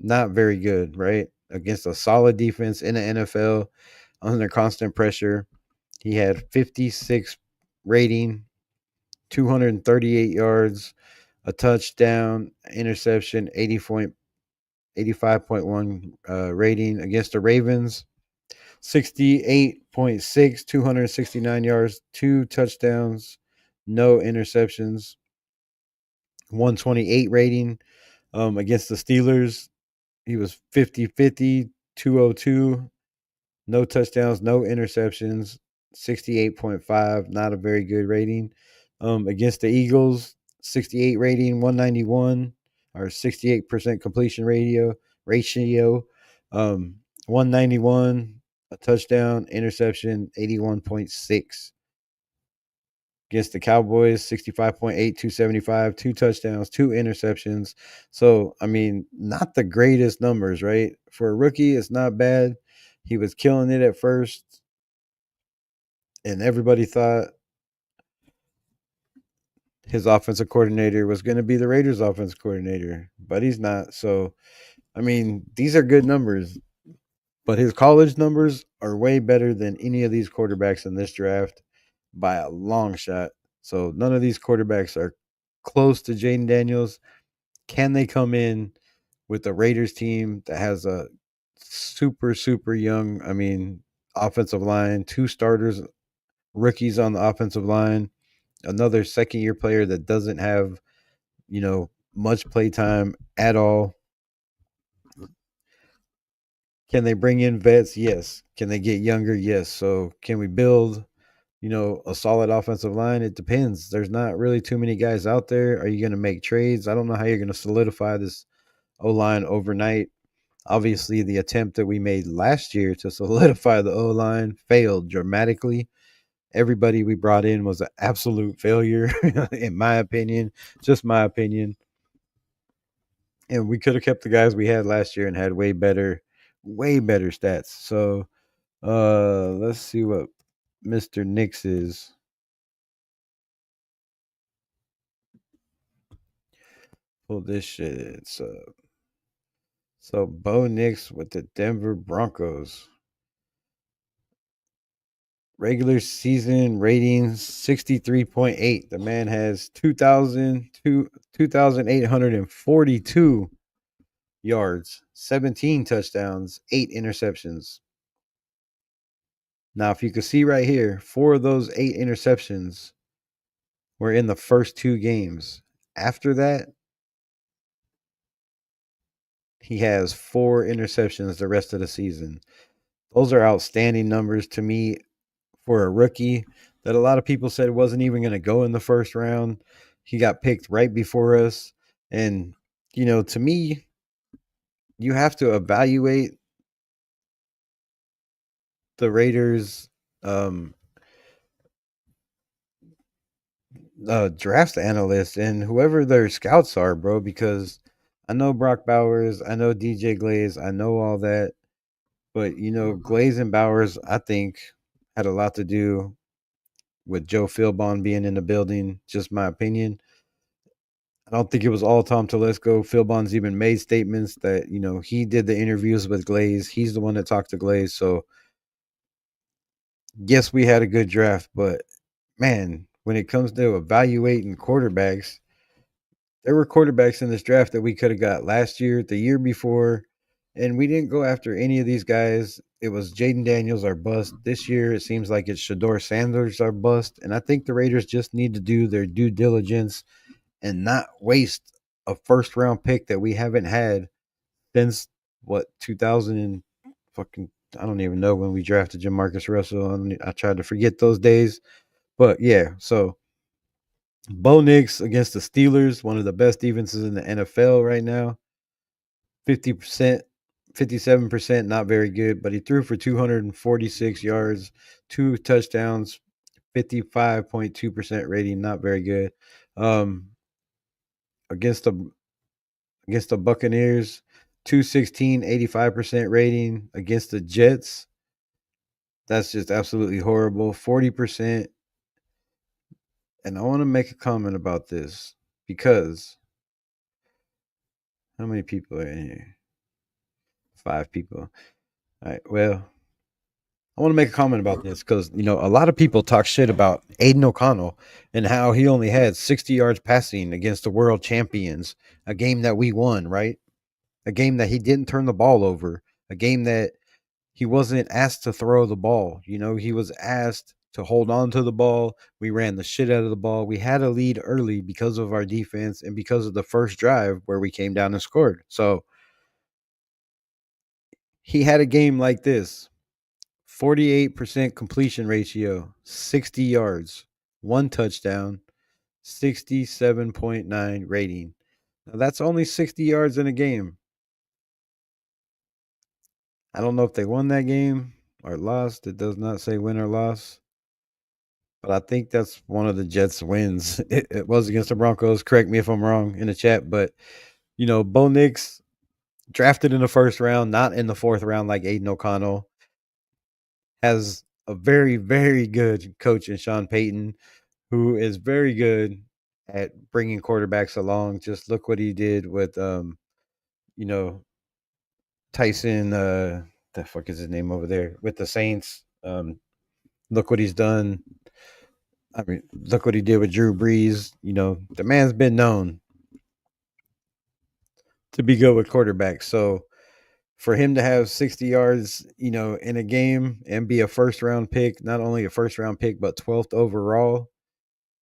not very good, right? Against a solid defense in the NFL, under constant pressure, he had 56 rating, 238 yards, a touchdown, interception, 85.1 rating. Against the Ravens, 68.6, 269 yards, two touchdowns, no interceptions, 128 rating. Against the Steelers, he was 50-50, 202, no touchdowns, no interceptions, 68.5, not a very good rating. Against the Eagles, 68 rating, 191, or 68% completion ratio. 191, a touchdown, interception, 81.6. Against the Cowboys, 65.8, 275, two touchdowns, two interceptions. So, I mean, not the greatest numbers, right? For a rookie, it's not bad. He was killing it at first, and everybody thought his offensive coordinator was going to be the Raiders' offensive coordinator, but he's not. So, I mean, these are good numbers, but his college numbers are way better than any of these quarterbacks in this draft by a long shot. So, none of these quarterbacks are close to Jaden Daniels. Can they come in with the Raiders team that has a super, super young, offensive line, two starters, rookies on the offensive line, another second year player that doesn't have, much play time at all? Can they bring in vets? Yes. Can they get younger? Yes. So can we build, a solid offensive line? It depends. There's not really too many guys out there. Are you going to make trades? I don't know how you're going to solidify this O line overnight. Obviously, the attempt that we made last year to solidify the O line failed dramatically. Everybody we brought in was an absolute failure, in my opinion. Just my opinion. And we could have kept the guys we had last year and had way better stats. So let's see what Mr. Nix is. Pull this shit. So Bo Nix with the Denver Broncos. Regular season ratings 63.8. The man has 2,842 yards, 17 touchdowns, 8 interceptions. Now, if you can see right here, 4 of those 8 interceptions were in the first 2 games. After that, he has 4 interceptions the rest of the season. Those are outstanding numbers to me for a rookie that a lot of people said wasn't even going to go in the first round. He got picked right before us. And, to me, you have to evaluate the Raiders draft analysts and whoever their scouts are, bro, because I know Brock Bowers, I know DJ Glaze, I know all that, but Glaze and Bowers, I think, had a lot to do with Joe Philbon being in the building. Just my opinion. I don't think it was all Tom Telesco. Philbon's even made statements that he did the interviews with Glaze. He's the one that talked to Glaze. So yes, we had a good draft, but man, when it comes to evaluating quarterbacks, there were quarterbacks in this draft that we could have got last year, the year before, and we didn't go after any of these guys. It was Jaden Daniels our bust. This year, it seems like it's Shador Sanders our bust, and I think the Raiders just need to do their due diligence and not waste a first round pick that we haven't had since what 2000 and fucking I don't even know when we drafted Jamarcus Russell. I tried to forget those days, but yeah. So Bo Nix against the Steelers, one of the best defenses in the NFL right now. 50%, 57%, not very good, but he threw for 246 yards, 2 touchdowns, 55.2% rating, not very good. Um, against the Buccaneers, 216, 85% rating. Against the Jets, that's just absolutely horrible. 40%. And I want to make a comment about this because how many people are in here? 5 people. All right. Well, I want to make a comment about this because, a lot of people talk shit about Aiden O'Connell and how he only had 60 yards passing against the world champions, a game that we won, right? A game that he didn't turn the ball over, a game that he wasn't asked to throw the ball. He was asked to hold on to the ball. We ran the shit out of the ball. We had a lead early because of our defense and because of the first drive where we came down and scored. So he had a game like this: 48% completion ratio, 60 yards, 1 touchdown, 67.9 rating. Now that's only 60 yards in a game. I don't know if they won that game or lost. It does not say win or loss. But I think that's one of the Jets' wins. It was against the Broncos. Correct me if I'm wrong in the chat. But, Bo Nix, drafted in the first round, not in the fourth round like Aiden O'Connell, has a very, very good coach in Sean Payton, who is very good at bringing quarterbacks along. Just look what he did with, Tyson, the fuck is his name over there, with the Saints. Look what he's done. I mean, look what he did with Drew Brees. The man's been known to be good with quarterbacks. So for him to have 60 yards, in a game and be a first round pick, not only a first round pick, but 12th overall,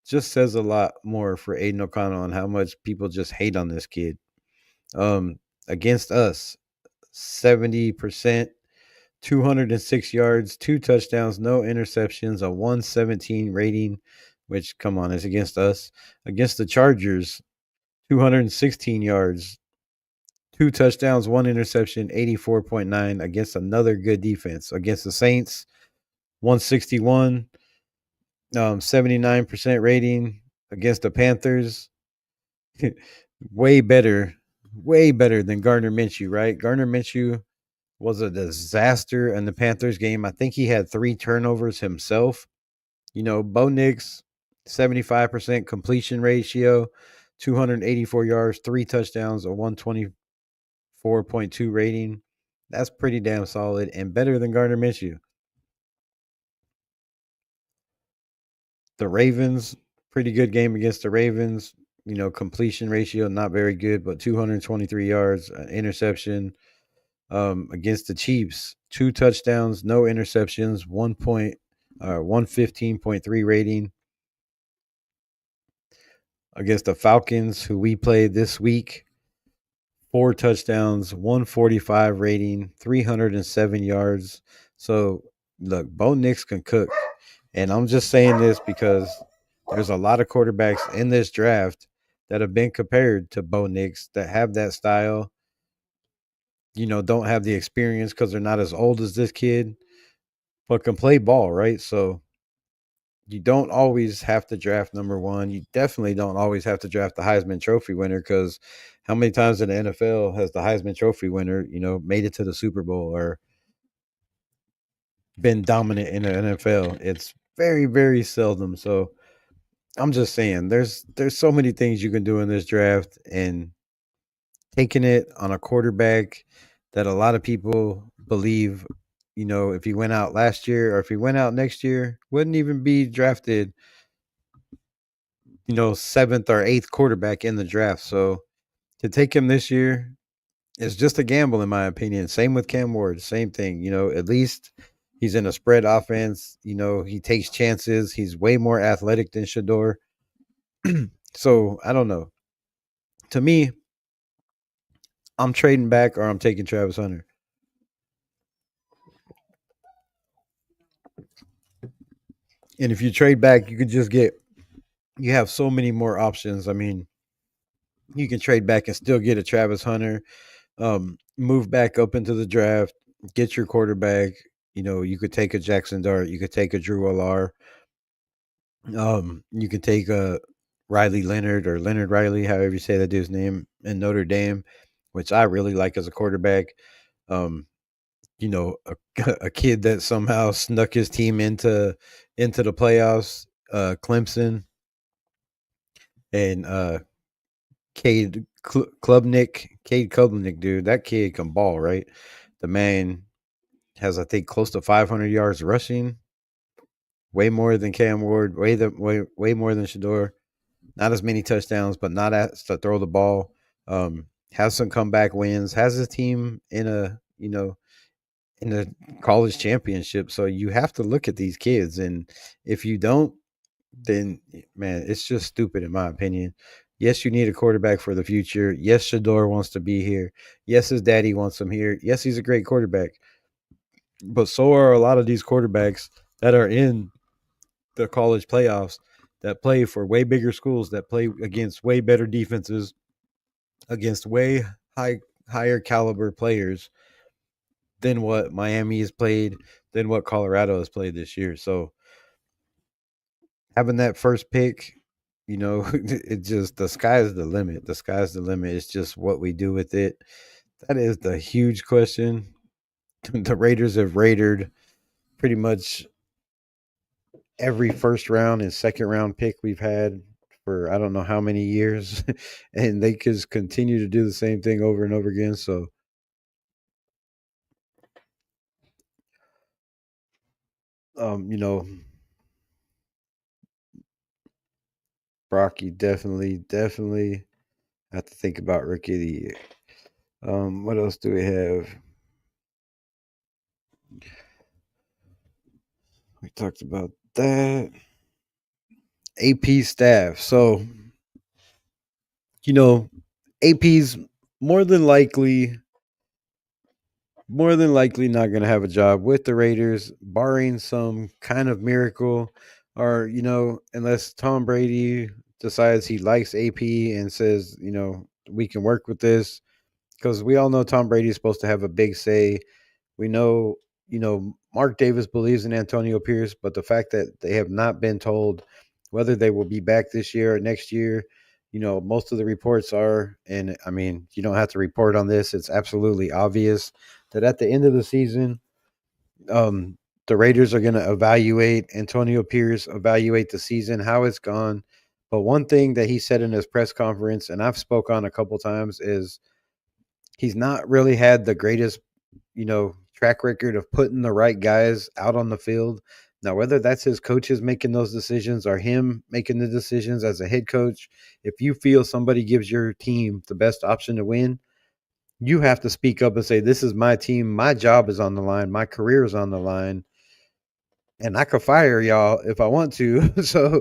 just says a lot more for Aiden O'Connell and how much people just hate on this kid. Against us, 70%, 206 yards, 2 touchdowns, no interceptions, a 117 rating, which, come on, is against us. Against the Chargers, 216 yards, 2 touchdowns, 1 interception, 84.9 against another good defense. Against the Saints, 161, 79% rating. Against the Panthers, way better than Gardner Minshew, right? Gardner Minshew was a disaster in the Panthers game. I think he had 3 turnovers himself. Bo Nix, 75% completion ratio, 284 yards, 3 touchdowns, a 124.2 rating. That's pretty damn solid and better than Gardner Minshew. The Ravens, pretty good game against the Ravens. Completion ratio, not very good, but 223 yards, an interception. Against the Chiefs, 2 touchdowns, no interceptions, 115.3 rating. Against the Falcons, who we played this week, 4 touchdowns, 145 rating, 307 yards. So, look, Bo Nix can cook. And I'm just saying this because there's a lot of quarterbacks in this draft that have been compared to Bo Nix that have that style, don't have the experience because they're not as old as this kid, but can play ball, right? So You don't always have to draft number one. You definitely don't always have to draft the Heisman Trophy winner because how many times in the NFL has the Heisman Trophy winner, made it to the Super Bowl or been dominant in the NFL? It's very, very seldom. So I'm just saying, there's so many things you can do in this draft, and taking it on a quarterback that a lot of people believe, if he went out last year or if he went out next year, wouldn't even be drafted, seventh or eighth quarterback in the draft. So to take him this year is just a gamble, in my opinion. Same with Cam Ward, same thing. At least he's in a spread offense. He takes chances. He's way more athletic than Shador. So I don't know. To me, I'm trading back or I'm taking Travis Hunter. And if you trade back, you could just you have so many more options. I mean, you can trade back and still get a Travis Hunter, move back up into the draft, get your quarterback. You could take a Jackson Dart, you could take a Drew Alar, you could take a Riley Leonard or Leonard Riley, however you say that dude's name, in Notre Dame, which I really like as a quarterback. Um, a kid that somehow snuck his team into the playoffs, Clemson, and Cade Klubnik, dude, that kid can ball, right? The man has, I think, close to 500 yards rushing, way more than Cam Ward, way more than Shador. Not as many touchdowns, but not as to throw the ball. Has some comeback wins. Has his team in a college championship. So you have to look at these kids, and if you don't, then man, it's just stupid in my opinion. Yes, you need a quarterback for the future. Yes, Shador wants to be here. Yes, his daddy wants him here. Yes, he's a great quarterback. But so are a lot of these quarterbacks that are in the college playoffs that play for way bigger schools, that play against way better defenses, against way higher caliber players than what Miami has played, than what Colorado has played this year. So having that first pick, it just, the sky is the limit. The sky's the limit. It's just what we do with it. That is the huge question. The Raiders have raided pretty much every first round and second round pick we've had for I don't know how many years, and they just continue to do the same thing over and over again. So, um, you know, Brocky definitely have to think about rookie of the year. What else do we have? We talked about that. AP staff. So, you know, AP's more than likely not going to have a job with the Raiders, barring some kind of miracle, or unless Tom Brady decides he likes AP and says, we can work with this, because we all know Tom Brady is supposed to have a big say. We know, Mark Davis believes in Antonio Pierce, but the fact that they have not been told whether they will be back this year or next year, most of the reports are, and I mean, you don't have to report on this. It's absolutely obvious that at the end of the season, um, the Raiders are going to evaluate Antonio Pierce, evaluate the season, how it's gone. But one thing that he said in his press conference, and I've spoke on a couple times, is he's not really had the greatest, track record of putting the right guys out on the field. Now, whether that's his coaches making those decisions or him making the decisions as a head coach, if you feel somebody gives your team the best option to win, you have to speak up and say, this is my team. My job is on the line. My career is on the line. And I could fire y'all if I want to. So,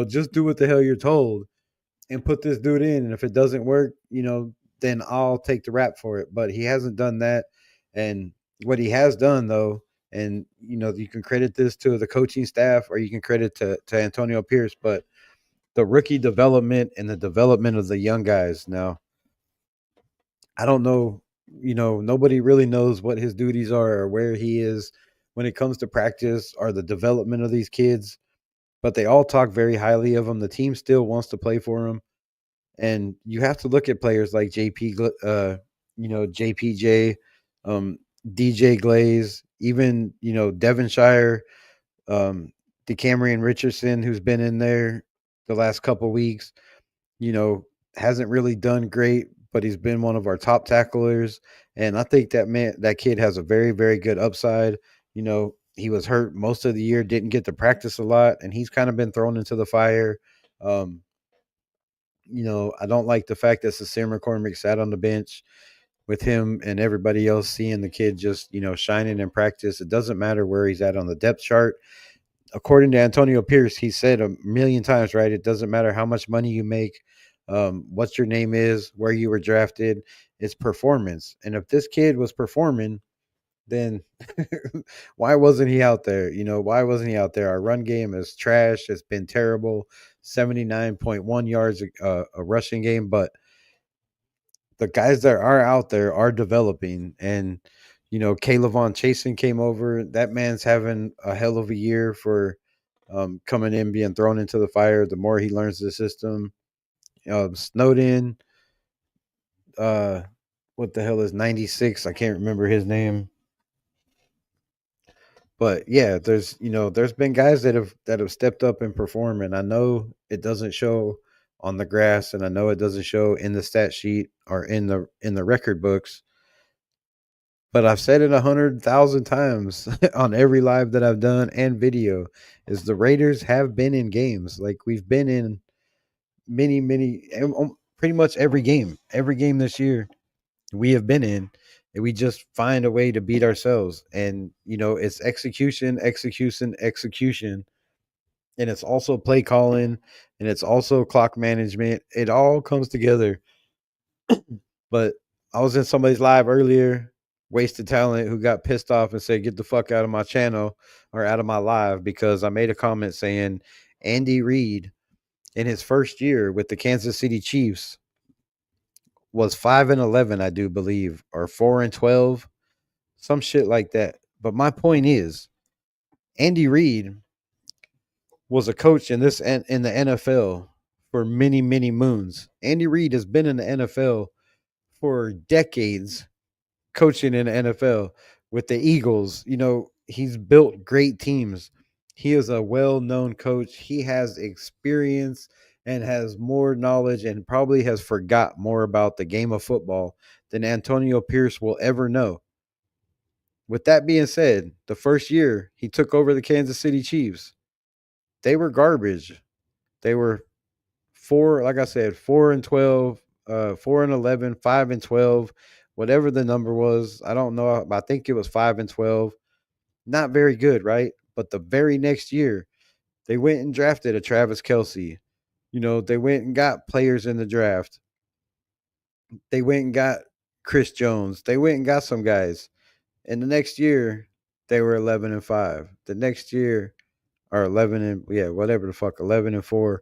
just do what the hell you're told and put this dude in. And if it doesn't work, then I'll take the rap for it. But he hasn't done that. And what he has done, though, and you can credit this to the coaching staff or you can credit to Antonio Pierce, but the rookie development and the development of the young guys. Now, I don't know, nobody really knows what his duties are or where he is when it comes to practice or the development of these kids. but they all talk very highly of him. The team still wants to play for him, and you have to look at players like JPJ, um, DJ Glaze, even Devonshire, um, DeCamerion Richardson, who's been in there the last couple weeks. You know, hasn't really done great, but he's been one of our top tacklers. And I think that kid has a very, very good upside. He was hurt most of the year, didn't get to practice a lot, and he's kind of been thrown into the fire. Um, I don't like the fact that Sincere McCormick sat on the bench with him and everybody else seeing the kid just, shining in practice. It doesn't matter where he's at on the depth chart. According to Antonio Pierce, he said a million times, right? It doesn't matter how much money you make, what your name is, where you were drafted. It's performance. And if this kid was performing, then why wasn't he out there? Why wasn't he out there? Our run game is trash. It's been terrible. 79.1 yards a rushing game, but the guys that are out there are developing. And Caleb Von Chasen came over. That man's having a hell of a year for coming in, being thrown into the fire. The more he learns the system, Snowden, what the hell is 96? I can't remember his name. But yeah, there's been guys that have stepped up and performed, and I know it doesn't show on the grass, and I know it doesn't show in the stat sheet or in the record books. But I've said it 100,000 times on every live that I've done and video, is the Raiders have been in games. Like, we've been in many, pretty much every game this year we have been in, and we just find a way to beat ourselves. And it's execution, execution, execution, and it's also play calling, and it's also clock management. It all comes together. But I was in somebody's live earlier, wasted talent, who got pissed off and said, "Get the fuck out of my channel or out of my live," because I made a comment saying Andy Reid in his first year with the Kansas City Chiefs was 5-11, I do believe, or 4-12, some shit like that. But my point is, Andy Reid was a coach in the NFL for many, many moons. Andy Reid has been in the NFL for decades, coaching in the NFL with the Eagles. He's built great teams. He is a well-known coach. He has experience and has more knowledge, and probably has forgot more about the game of football than Antonio Pierce will ever know. With that being said, the first year he took over the Kansas City Chiefs, they were garbage. They were like I said, 4-12, 4-11, 5-12, whatever the number was. I don't know. I think it was 5-12. Not very good, right? But the very next year, they went and drafted a Travis Kelce. They went and got players in the draft. They went and got Chris Jones. They went and got some guys. And the next year, they were 11-5. The next year, or 11 and yeah, whatever the fuck, 11-4.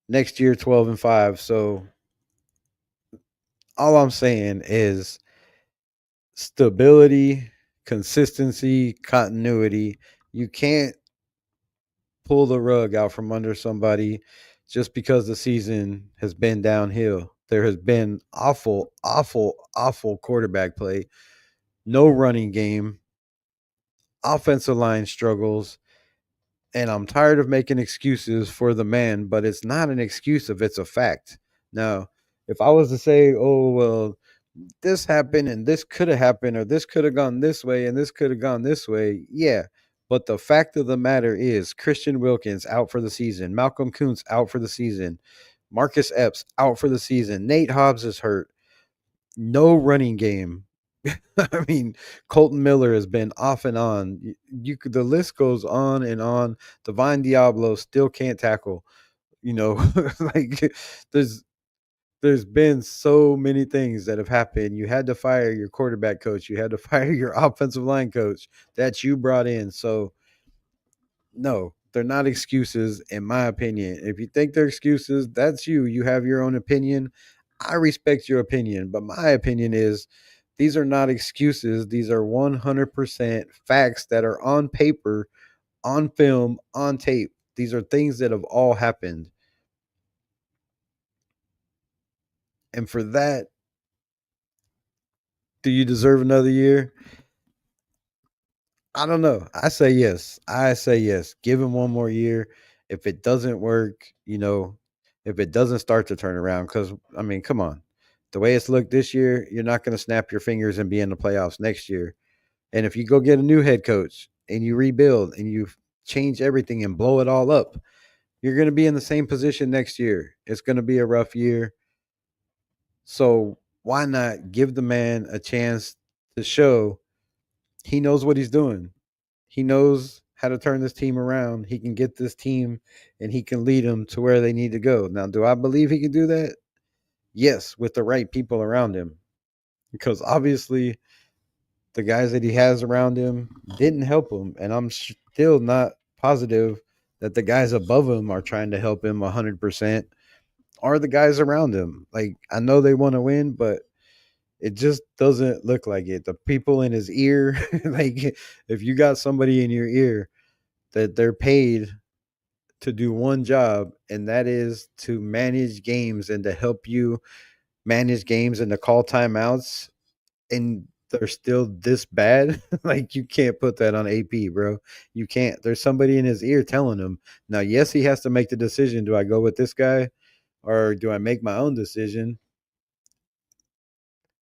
Next year, 12-5. So all I'm saying is stability, consistency, continuity. You can't pull the rug out from under somebody just because the season has been downhill. There has been awful, awful, awful quarterback play, no running game, offensive line struggles, and I'm tired of making excuses for the man, but it's not an excuse if it's a fact. Now, if I was to say, "Oh, well, this happened and this could have happened, or this could have gone this way and this could have gone this way," yeah. But the fact of the matter is, Christian Wilkins out for the season, Malcolm Kuntz out for the season, Marcus Epps out for the season, Nate Hobbs is hurt, no running game. I mean, Colton Miller has been off and on. The list goes on and on. Divine Diablo still can't tackle. Like, there's been so many things that have happened. You had to fire your quarterback coach. You had to fire your offensive line coach that you brought in. So, no, they're not excuses, in my opinion. If you think they're excuses, that's you. You have your own opinion. I respect your opinion. But my opinion is These are not excuses. These are 100% facts that are on paper, on film, on tape. These are things that have all happened. And for that, do you deserve another year? I don't know. I say yes. I say yes. Give him one more year. If it doesn't work, if it doesn't start to turn around, because, I mean, come on. The way it's looked this year, you're not going to snap your fingers and be in the playoffs next year. And if you go get a new head coach and you rebuild and you change everything and blow it all up, you're going to be in the same position next year. It's going to be a rough year. So why not give the man a chance to show he knows what he's doing? He knows how to turn this team around. He can get this team and he can lead them to where they need to go. Now, do I believe he can do that? Yes, with the right people around him. Because obviously, the guys that he has around him didn't help him. And I'm still not positive that the guys above him are trying to help him 100%, or the guys around him. Like, I know they want to win, but it just doesn't look like it. The people in his ear, like, if you got somebody in your ear that they're paid to do one job, and that is to manage games and to help you manage games and to call timeouts, and they're still this bad, like, you can't put that on AP, bro. You can't. There's somebody in his ear telling him. Now, yes, he has to make the decision. Do I go with this guy or do I make my own decision?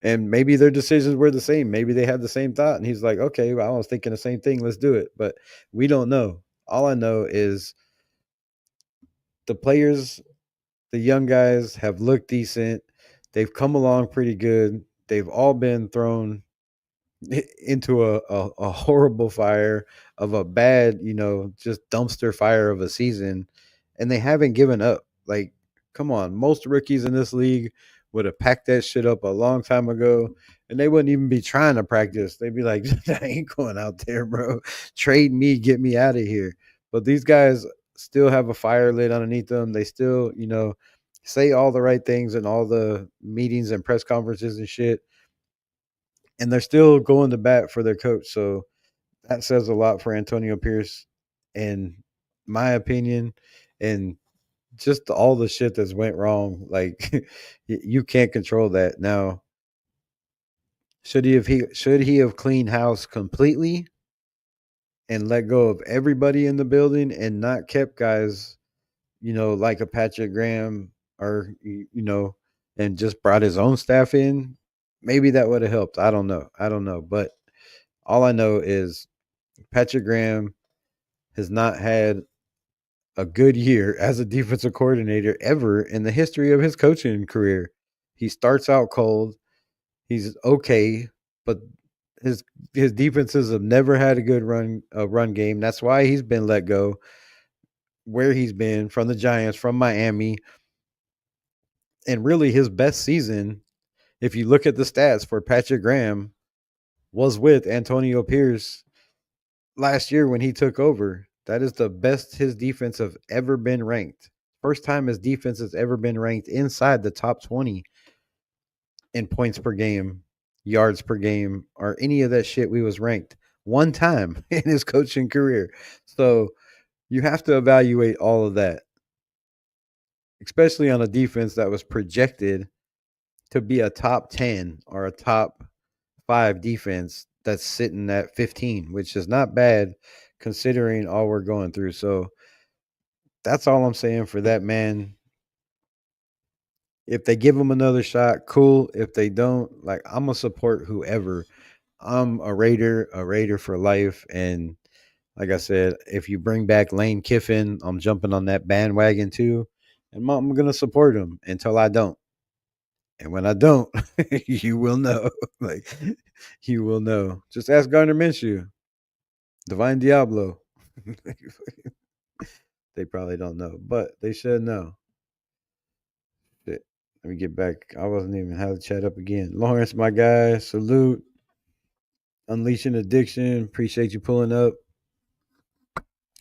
And maybe their decisions were the same. Maybe they had the same thought. And he's like, okay, well, I was thinking the same thing. Let's do it. But we don't know. All I know is the players, the young guys have looked decent. They've come along pretty good. They've all been thrown into a horrible fire of a bad, just dumpster fire of a season. And they haven't given up. Like, come on, most rookies in this league would have packed that shit up a long time ago, and they wouldn't even be trying to practice. They'd be like, I ain't going out there, bro. Trade me, get me out of here. But these guys still have a fire lit underneath them. They still, say all the right things in all the meetings and press conferences and shit, and they're still going to bat for their coach. So that says a lot for Antonio Pierce, in my opinion, and just all the shit that's went wrong. Like, you can't control that. Now, should he have cleaned house completely and let go of everybody in the building and not kept guys, like a Patrick Graham, or and just brought his own staff in? Maybe that would have helped. I don't know. But all I know is Patrick Graham has not had a good year as a defensive coordinator ever in the history of his coaching career. He starts out cold. He's okay, but his his defenses have never had a good run game. That's why he's been let go where he's been, from the Giants, from Miami. And really, his best season, if you look at the stats for Patrick Graham, was with Antonio Pierce last year when he took over. That is the best his defense have ever been ranked. First time his defense has ever been ranked inside the top 20 in points per game, yards per game, or any of that shit. We was ranked one time in his coaching career. So you have to evaluate all of that, especially on a defense that was projected to be a top 10 or a top 5 defense that's sitting at 15, which is not bad considering all we're going through. So that's all I'm saying for that man. If they give him another shot, cool. If they don't, like, I'm gonna support whoever. I'm a Raider for life. And like I said, if you bring back Lane Kiffin, I'm jumping on that bandwagon too. And I'm gonna support him until I don't. And when I don't, you will know. Like, you will know. Just ask Gardner Minshew, Divine Diablo. They probably don't know, but they should know. Shit. Let me get back. I wasn't even how to chat up again. Lawrence, my guy, salute. Unleashing Addiction. Appreciate you pulling up.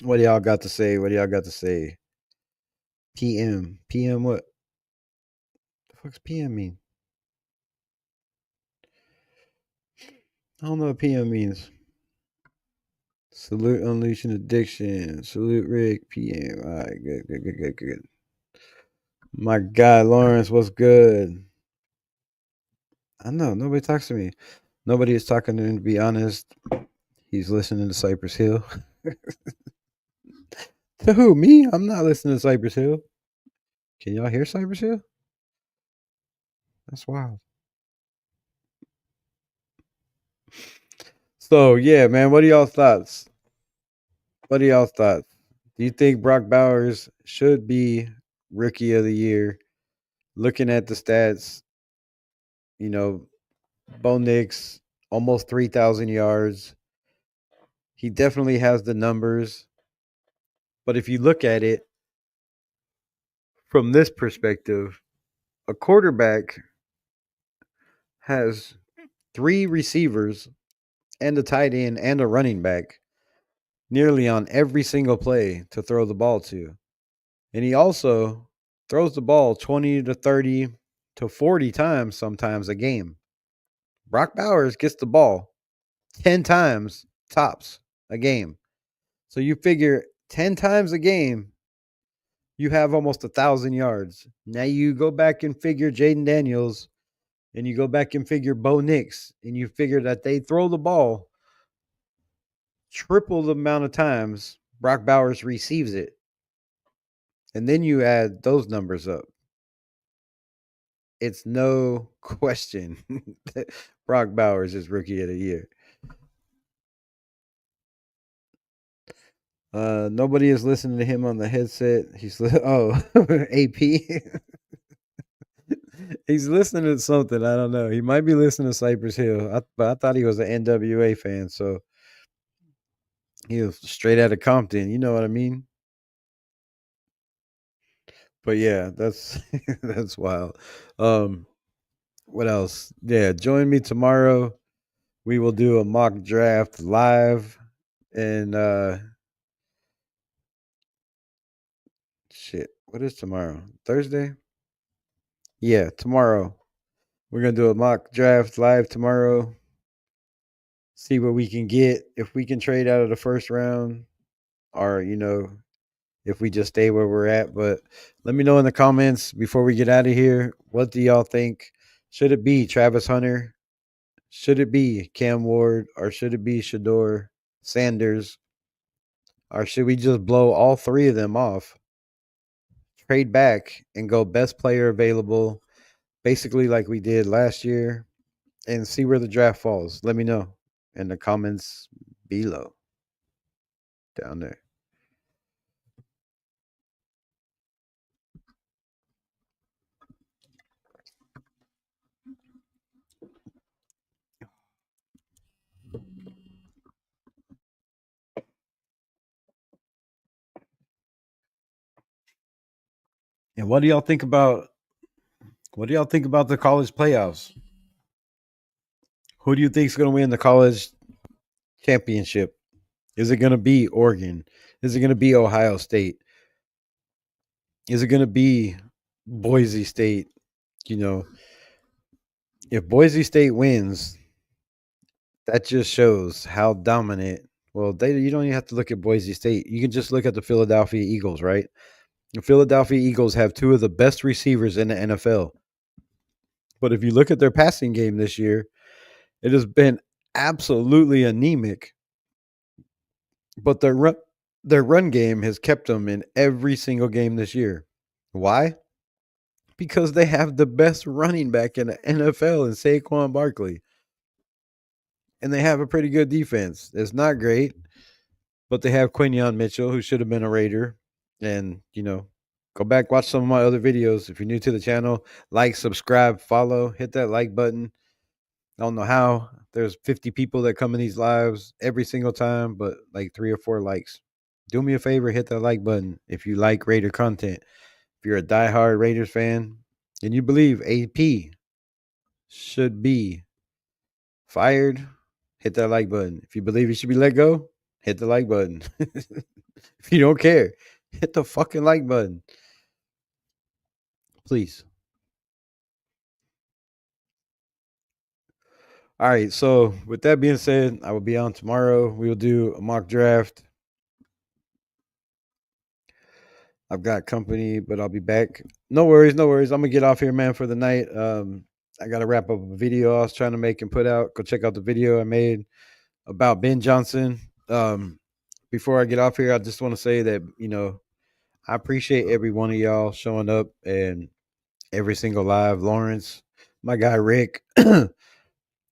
What do y'all got to say? What do y'all got to say? PM. PM what? The fuck's PM mean? I don't know what PM means. Salute Unleashing Addiction. Salute Rick PM. All right, good. My guy Lawrence, what's good? I know nobody talks to me. Nobody is talking to him. To be honest, he's listening to Cypress Hill. To who? Me? I'm not listening to Cypress Hill. Can y'all hear Cypress Hill? That's wild. So yeah, man. What are y'all thoughts? What are y'all thoughts? Do you think Brock Bowers should be Rookie of the Year? Looking at the stats, you know, Bo Nix almost 3,000 yards. He definitely has the numbers, but if you look at it from this perspective, a quarterback has three receivers and a tight end and a running back nearly on every single play to throw the ball to. And he also throws the ball 20 to 30 to 40 times sometimes a game. Brock Bowers gets the ball 10 times tops a game. So you figure 10 times a game, you have almost 1,000 yards. Now you go back and figure Jaden Daniels, and you go back and figure Bo Nix, and you figure that they throw the ball triple the amount of times Brock Bowers receives it. And then you add those numbers up. It's no question that Brock Bowers is Rookie of the Year. Nobody is listening to him on the headset. He's AP. He's listening to something. I don't know. He might be listening to Cypress Hill. But I thought he was an NWA fan, so he was straight out of Compton. You know what I mean? But yeah, that's that's wild. Um, what else? Yeah, join me tomorrow. We will do a mock draft live, and shit. What is tomorrow? Thursday? Yeah, tomorrow. We're gonna do a mock draft live tomorrow. See what we can get. If we can trade out of the first round, or if we just stay where we're at. But let me know in the comments before we get out of here. What do y'all think? Should it be Travis Hunter? Should it be Cam Ward? Or should it be Shador Sanders? Or should we just blow all three of them off, trade back, and go best player available, basically like we did last year, and see where the draft falls? Let me know in the comments below down there. And what do y'all think about the college playoffs? Who do you think is going to win the college championship? Is it going to be Oregon? Is it going to be Ohio State? Is it going to be Boise State? You know, if Boise State wins, that just shows how dominant. Well, you don't even have to look at Boise State. You can just look at the Philadelphia Eagles, right? The Philadelphia Eagles have two of the best receivers in the NFL. But if you look at their passing game this year, it has been absolutely anemic. But their run game has kept them in every single game this year. Why? Because they have the best running back in the NFL in Saquon Barkley. And they have a pretty good defense. It's not great, but they have Quinyon Mitchell, who should have been a Raider. And, go back, watch some of my other videos. If you're new to the channel, like, subscribe, follow, hit that like button. I don't know how. There's 50 people that come in these lives every single time, but like 3 or 4 likes. Do me a favor, hit that like button if you like Raider content. If you're a diehard Raiders fan and you believe AP should be fired, hit that like button. If you believe he should be let go, hit the like button. If you don't care, hit the fucking like button. Please. All right. So with that being said, I will be on tomorrow. We will do a mock draft. I've got company, but I'll be back. No worries, no worries. I'm gonna get off here, man, for the night. I gotta wrap up a video I was trying to make and put out. Go check out the video I made about Ben Johnson. Before I get off here, I just want to say that I appreciate every one of y'all showing up and every single live. Lawrence, my guy Rick,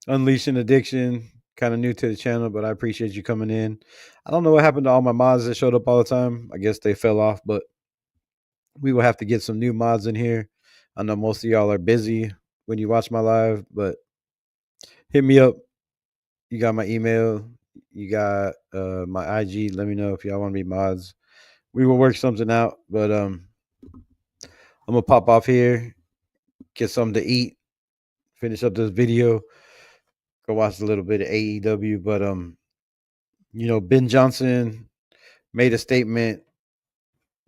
Unleashing Addiction, kind of new to the channel, but I appreciate you coming in. I don't know what happened to all my mods that showed up all the time. I guess they fell off, but we will have to get some new mods in here. I know most of y'all are busy when you watch my live, but hit me up. You got my email. You got my IG. Let me know if y'all want to be mods. We will work something out, but I'm gonna pop off here, get something to eat, finish up this video, go watch a little bit of AEW. But Ben Johnson made a statement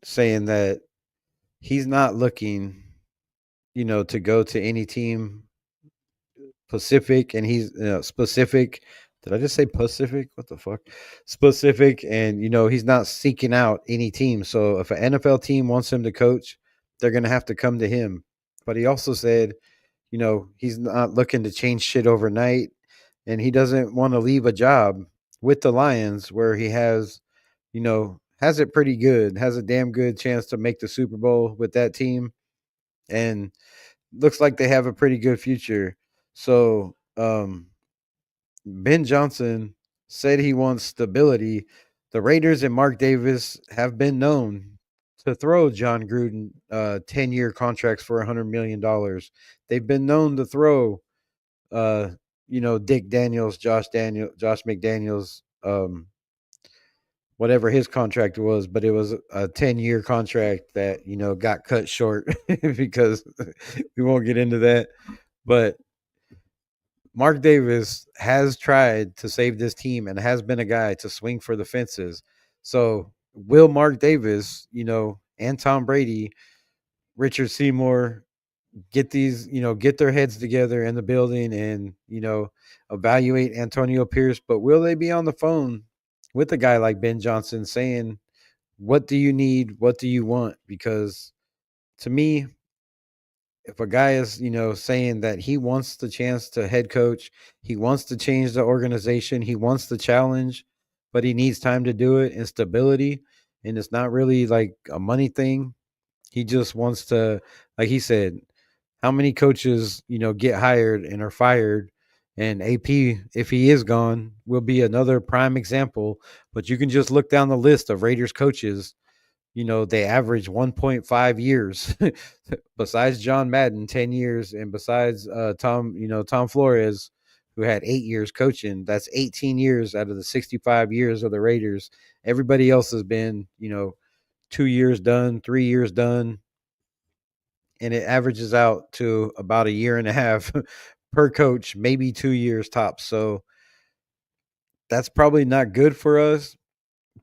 saying that he's not looking, to go to any team Pacific, and he's specific. Did I just say Pacific? What the fuck? Specific, and he's not seeking out any team. So if an NFL team wants him to coach, they're gonna have to come to him. But he also said, he's not looking to change shit overnight, and he doesn't want to leave a job with the Lions where he has it pretty good, has a damn good chance to make the Super Bowl with that team, and looks like they have a pretty good future. So, Ben Johnson said he wants stability. The Raiders and Mark Davis have been known to throw John Gruden 10-year contracts for $100 million. They've been known to throw Dick Daniels, Josh McDaniels, whatever his contract was, but it was a 10-year contract that got cut short because we won't get into that. But Mark Davis has tried to save this team and has been a guy to swing for the fences. So will Mark Davis, and Tom Brady, Richard Seymour get their heads together in the building and, evaluate Antonio Pierce, but will they be on the phone with a guy like Ben Johnson saying, what do you need? What do you want? Because to me, if a guy is, saying that he wants the chance to head coach, he wants to change the organization, he wants the challenge, but he needs time to do it and stability, and it's not really like a money thing. He just wants to, like he said, how many coaches, get hired and are fired, and AP, if he is gone, will be another prime example. But you can just look down the list of Raiders coaches. They average 1.5 years. Besides John Madden, 10 years, and besides Tom Flores, who had 8 years coaching, that's 18 years out of the 65 years of the Raiders. Everybody else has been, 2 years done, 3 years done, and it averages out to about a year and a half per coach, maybe 2 years tops. So that's probably not good for us.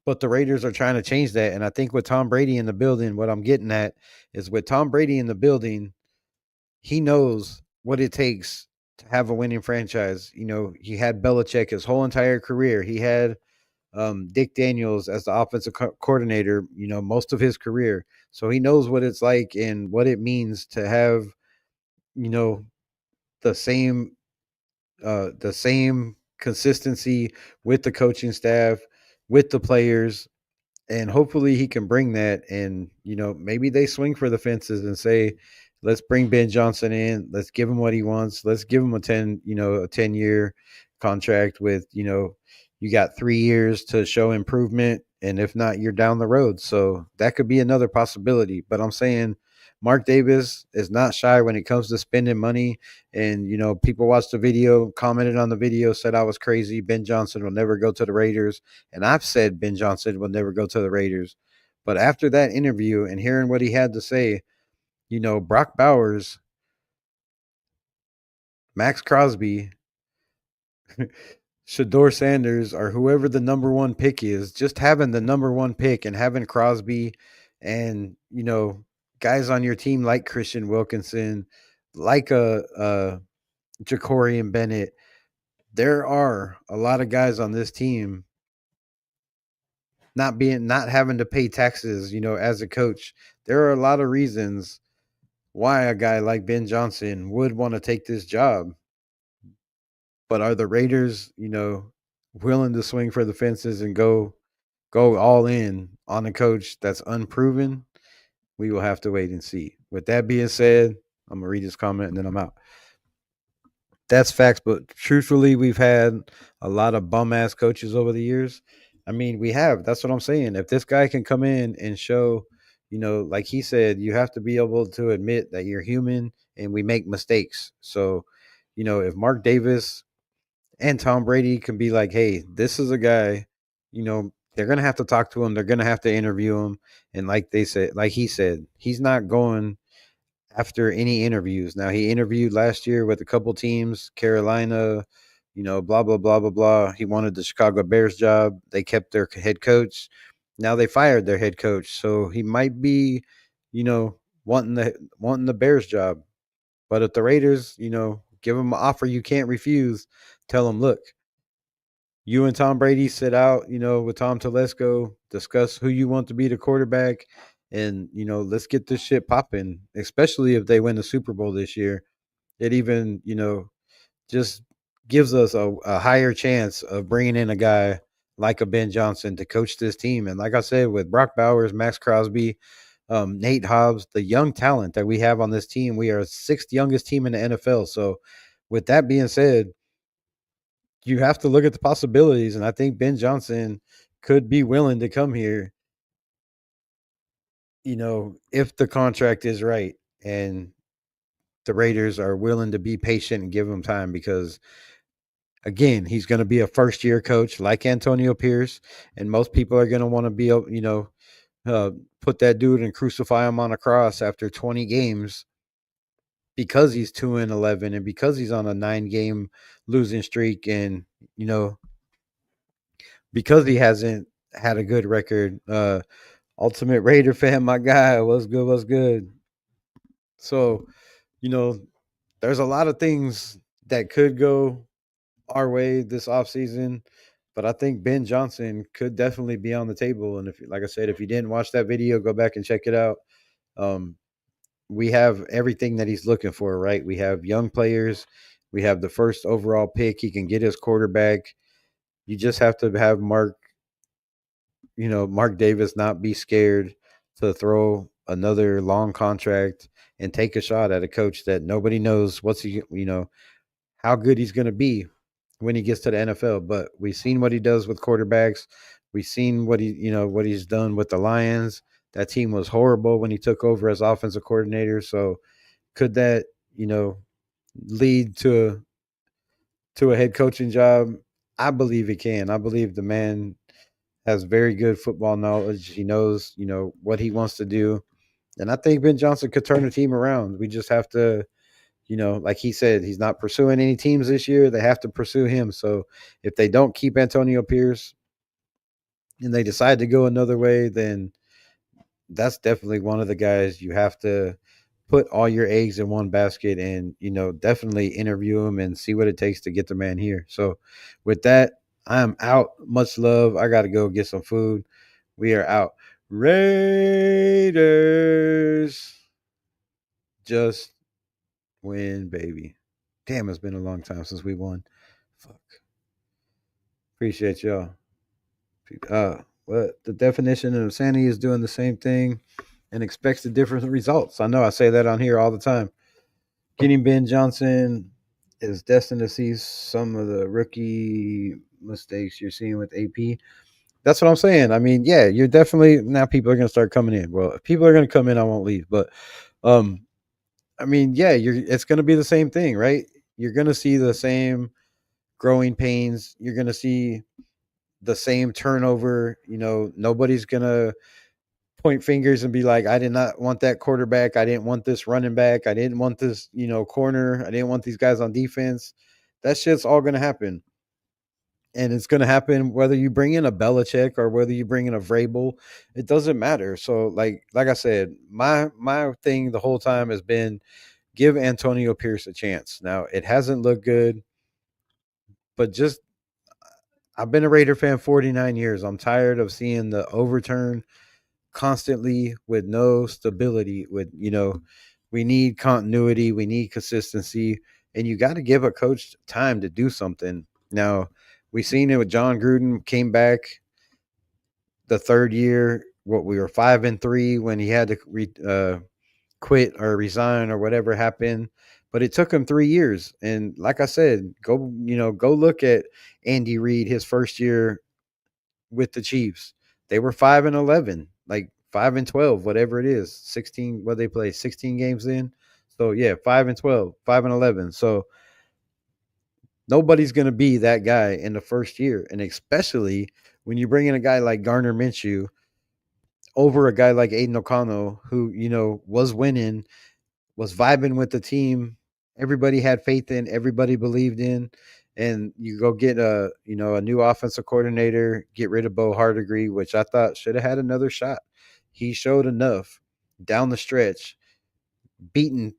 But the Raiders are trying to change that. And I think with Tom Brady in the building, what I'm getting at is with Tom Brady in the building, he knows what it takes to have a winning franchise. He had Belichick his whole entire career. He had Dick Daniels as the offensive coordinator, most of his career. So he knows what it's like and what it means to have, you know, the same consistency with the coaching staff, with the players, and hopefully he can bring that. And maybe they swing for the fences and say, let's bring Ben Johnson in, let's give him what he wants, let's give him a 10-year contract with, you got 3 years to show improvement, and if not, you're down the road. So that could be another possibility. But I'm saying Mark Davis is not shy when it comes to spending money. And people watched the video, commented on the video, said I was crazy, Ben Johnson will never go to the Raiders. And I've said Ben Johnson will never go to the Raiders. But after that interview and hearing what he had to say, Brock Bowers, Max Crosby, Shador Sanders, or whoever the number one pick is, just having the number one pick and having Crosby and, guys on your team like Christian Wilkinson, like a Jacorian Bennett, there are a lot of guys on this team not having to pay taxes, as a coach. There are a lot of reasons why a guy like Ben Johnson would want to take this job. But are the Raiders, willing to swing for the fences and go all in on a coach that's unproven? We will have to wait and see. With that being said, I'm gonna read this comment and then I'm out. That's facts, but truthfully, we've had a lot of bum ass coaches over the years. I mean, we have. That's what I'm saying. If this guy can come in and show, like he said, you have to be able to admit that you're human and we make mistakes. So, if Mark Davis and Tom Brady can be like, hey, this is a guy, they're gonna have to talk to him, they're gonna have to interview him. And like he said, he's not going after any interviews. Now he interviewed last year with a couple teams, Carolina, blah blah blah blah blah. He wanted the Chicago Bears job. They kept their head coach. Now they fired their head coach, so he might be, wanting the Bears job. But if the Raiders, give him an offer you can't refuse, tell him, look, you and Tom Brady sit out, with Tom Telesco, discuss who you want to be the quarterback, and let's get this shit popping. Especially if they win the Super Bowl this year, it even just gives us a higher chance of bringing in a guy like a Ben Johnson to coach this team. And like I said, with Brock Bowers, Max Crosby, Nate Hobbs, the young talent that we have on this team, we are sixth youngest team in the NFL. So, with that being said, you have to look at the possibilities, and I think Ben Johnson could be willing to come here, if the contract is right and the Raiders are willing to be patient and give him time because again, he's going to be a first year coach like Antonio Pierce, and most people are going to want to be, uh, put that dude and crucify him on a cross after 20 games because he's 2-11 and because he's on a 9-game losing streak and, you know, because he hasn't had a good record. Ultimate Raider fan, my guy, what's good, what's good. So, you know, there's a lot of things that could go our way this offseason, but I think Ben Johnson could definitely be on the table. And if, like I said, if you didn't watch that video, go back and check it out. Um, we have everything that he's looking for, right? We have young players. We have the first overall pick. He can get his quarterback. You just have to have Mark Davis not be scared to throw another long contract and take a shot at a coach that nobody knows how good he's going to be when he gets to the NFL. But we've seen what he does with quarterbacks. We've seen what he's done with the Lions. That team was horrible when he took over as offensive coordinator. So could that, lead to a head coaching job? I believe it can. I believe the man has very good football knowledge. He knows, what he wants to do. And I think Ben Johnson could turn the team around. We just have to, like he said, he's not pursuing any teams this year. They have to pursue him. So if they don't keep Antonio Pierce and they decide to go another way, then that's definitely one of the guys you have to put all your eggs in one basket and, definitely interview him and see what it takes to get the man here. So with that, I'm out. Much love. I got to go get some food. We are out. Raiders just win, baby. Damn, it's been a long time since we won. Fuck. Appreciate y'all. What the definition of insanity is doing the same thing and expects the different results. I know I say that on here all the time. Getting Ben Johnson is destined to see some of the rookie mistakes you're seeing with AP. That's what I'm saying. I mean, yeah, you're definitely now people are going to start coming in. Well, if people are going to come in, I won't leave. But, I mean, yeah, it's going to be the same thing, right? You're going to see the same growing pains. You're going to see the same turnover. Nobody's going to point fingers and be like, I did not want that quarterback. I didn't want this running back. I didn't want this, corner. I didn't want these guys on defense. That shit's all going to happen. And it's going to happen whether you bring in a Belichick or whether you bring in a Vrabel. It doesn't matter. So, like I said, my thing the whole time has been give Antonio Pierce a chance. Now, it hasn't looked good, but just I've been a Raider fan 49 years. I'm tired of seeing the overturn constantly with no stability. We need continuity, we need consistency, and you got to give a coach time to do something. Now, we seen it with John Gruden came back the third year. What we were 5-3 when he had to quit or resign or whatever happened. But it took him 3 years. And like I said, go look at Andy Reid his first year with the Chiefs. They were 5-11, like 5-12, whatever it is. 16, what they play, 16 games in. So yeah, 5-12, 5-11. So nobody's gonna be that guy in the first year. And especially when you bring in a guy like Garner Minshew over a guy like Aiden O'Connell, who, was winning, was vibing with the team. Everybody had faith in, everybody believed in. And you go get a new offensive coordinator, get rid of Bo Hardegree, which I thought should have had another shot. He showed enough down the stretch, beating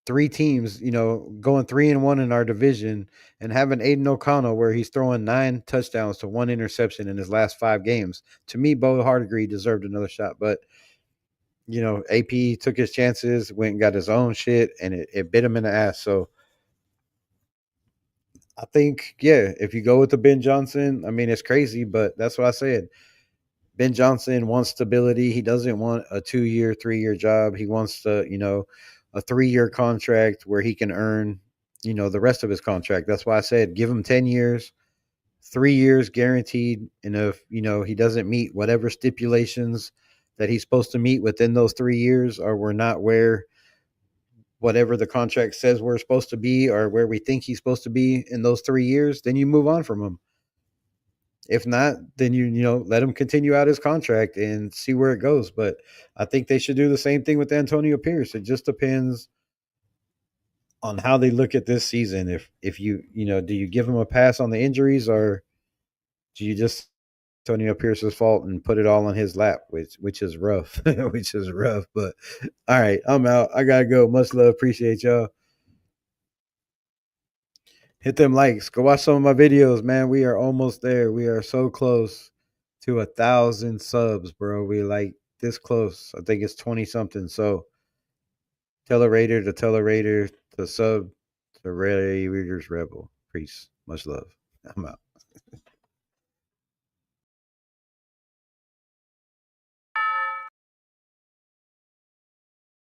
three teams, going 3-1 in our division, and having Aiden O'Connell where he's throwing 9 touchdowns to 1 interception in his last 5 games. To me, Bo Hardegree deserved another shot, but AP took his chances, went and got his own shit, and it bit him in the ass. So I think, yeah, if you go with the Ben Johnson, I mean, it's crazy, but that's what I said. Ben Johnson wants stability. He doesn't want a 2-year, 3-year job. He wants a 3-year contract where he can earn, the rest of his contract. That's why I said give him 10 years, 3 years guaranteed. And if, he doesn't meet whatever stipulations that he's supposed to meet within those 3 years, or we're not where whatever the contract says we're supposed to be or where we think he's supposed to be in those 3 years, then you move on from him. If not, then let him continue out his contract and see where it goes. But I think they should do the same thing with Antonio Pierce. It just depends on how they look at this season. If do you give him a pass on the injuries, or do you just Antonio Pierce's fault and put it all on his lap, which is rough, which is rough. But all right, I'm out. I gotta go. Much love. Appreciate y'all. Hit them likes. Go watch some of my videos, man. We are almost there. We are so close to 1,000 subs, bro. We like this close. I think it's 20 something. So tell a Raider to tell a Raider to sub to Raiders Rebel. Peace. Much love. I'm out.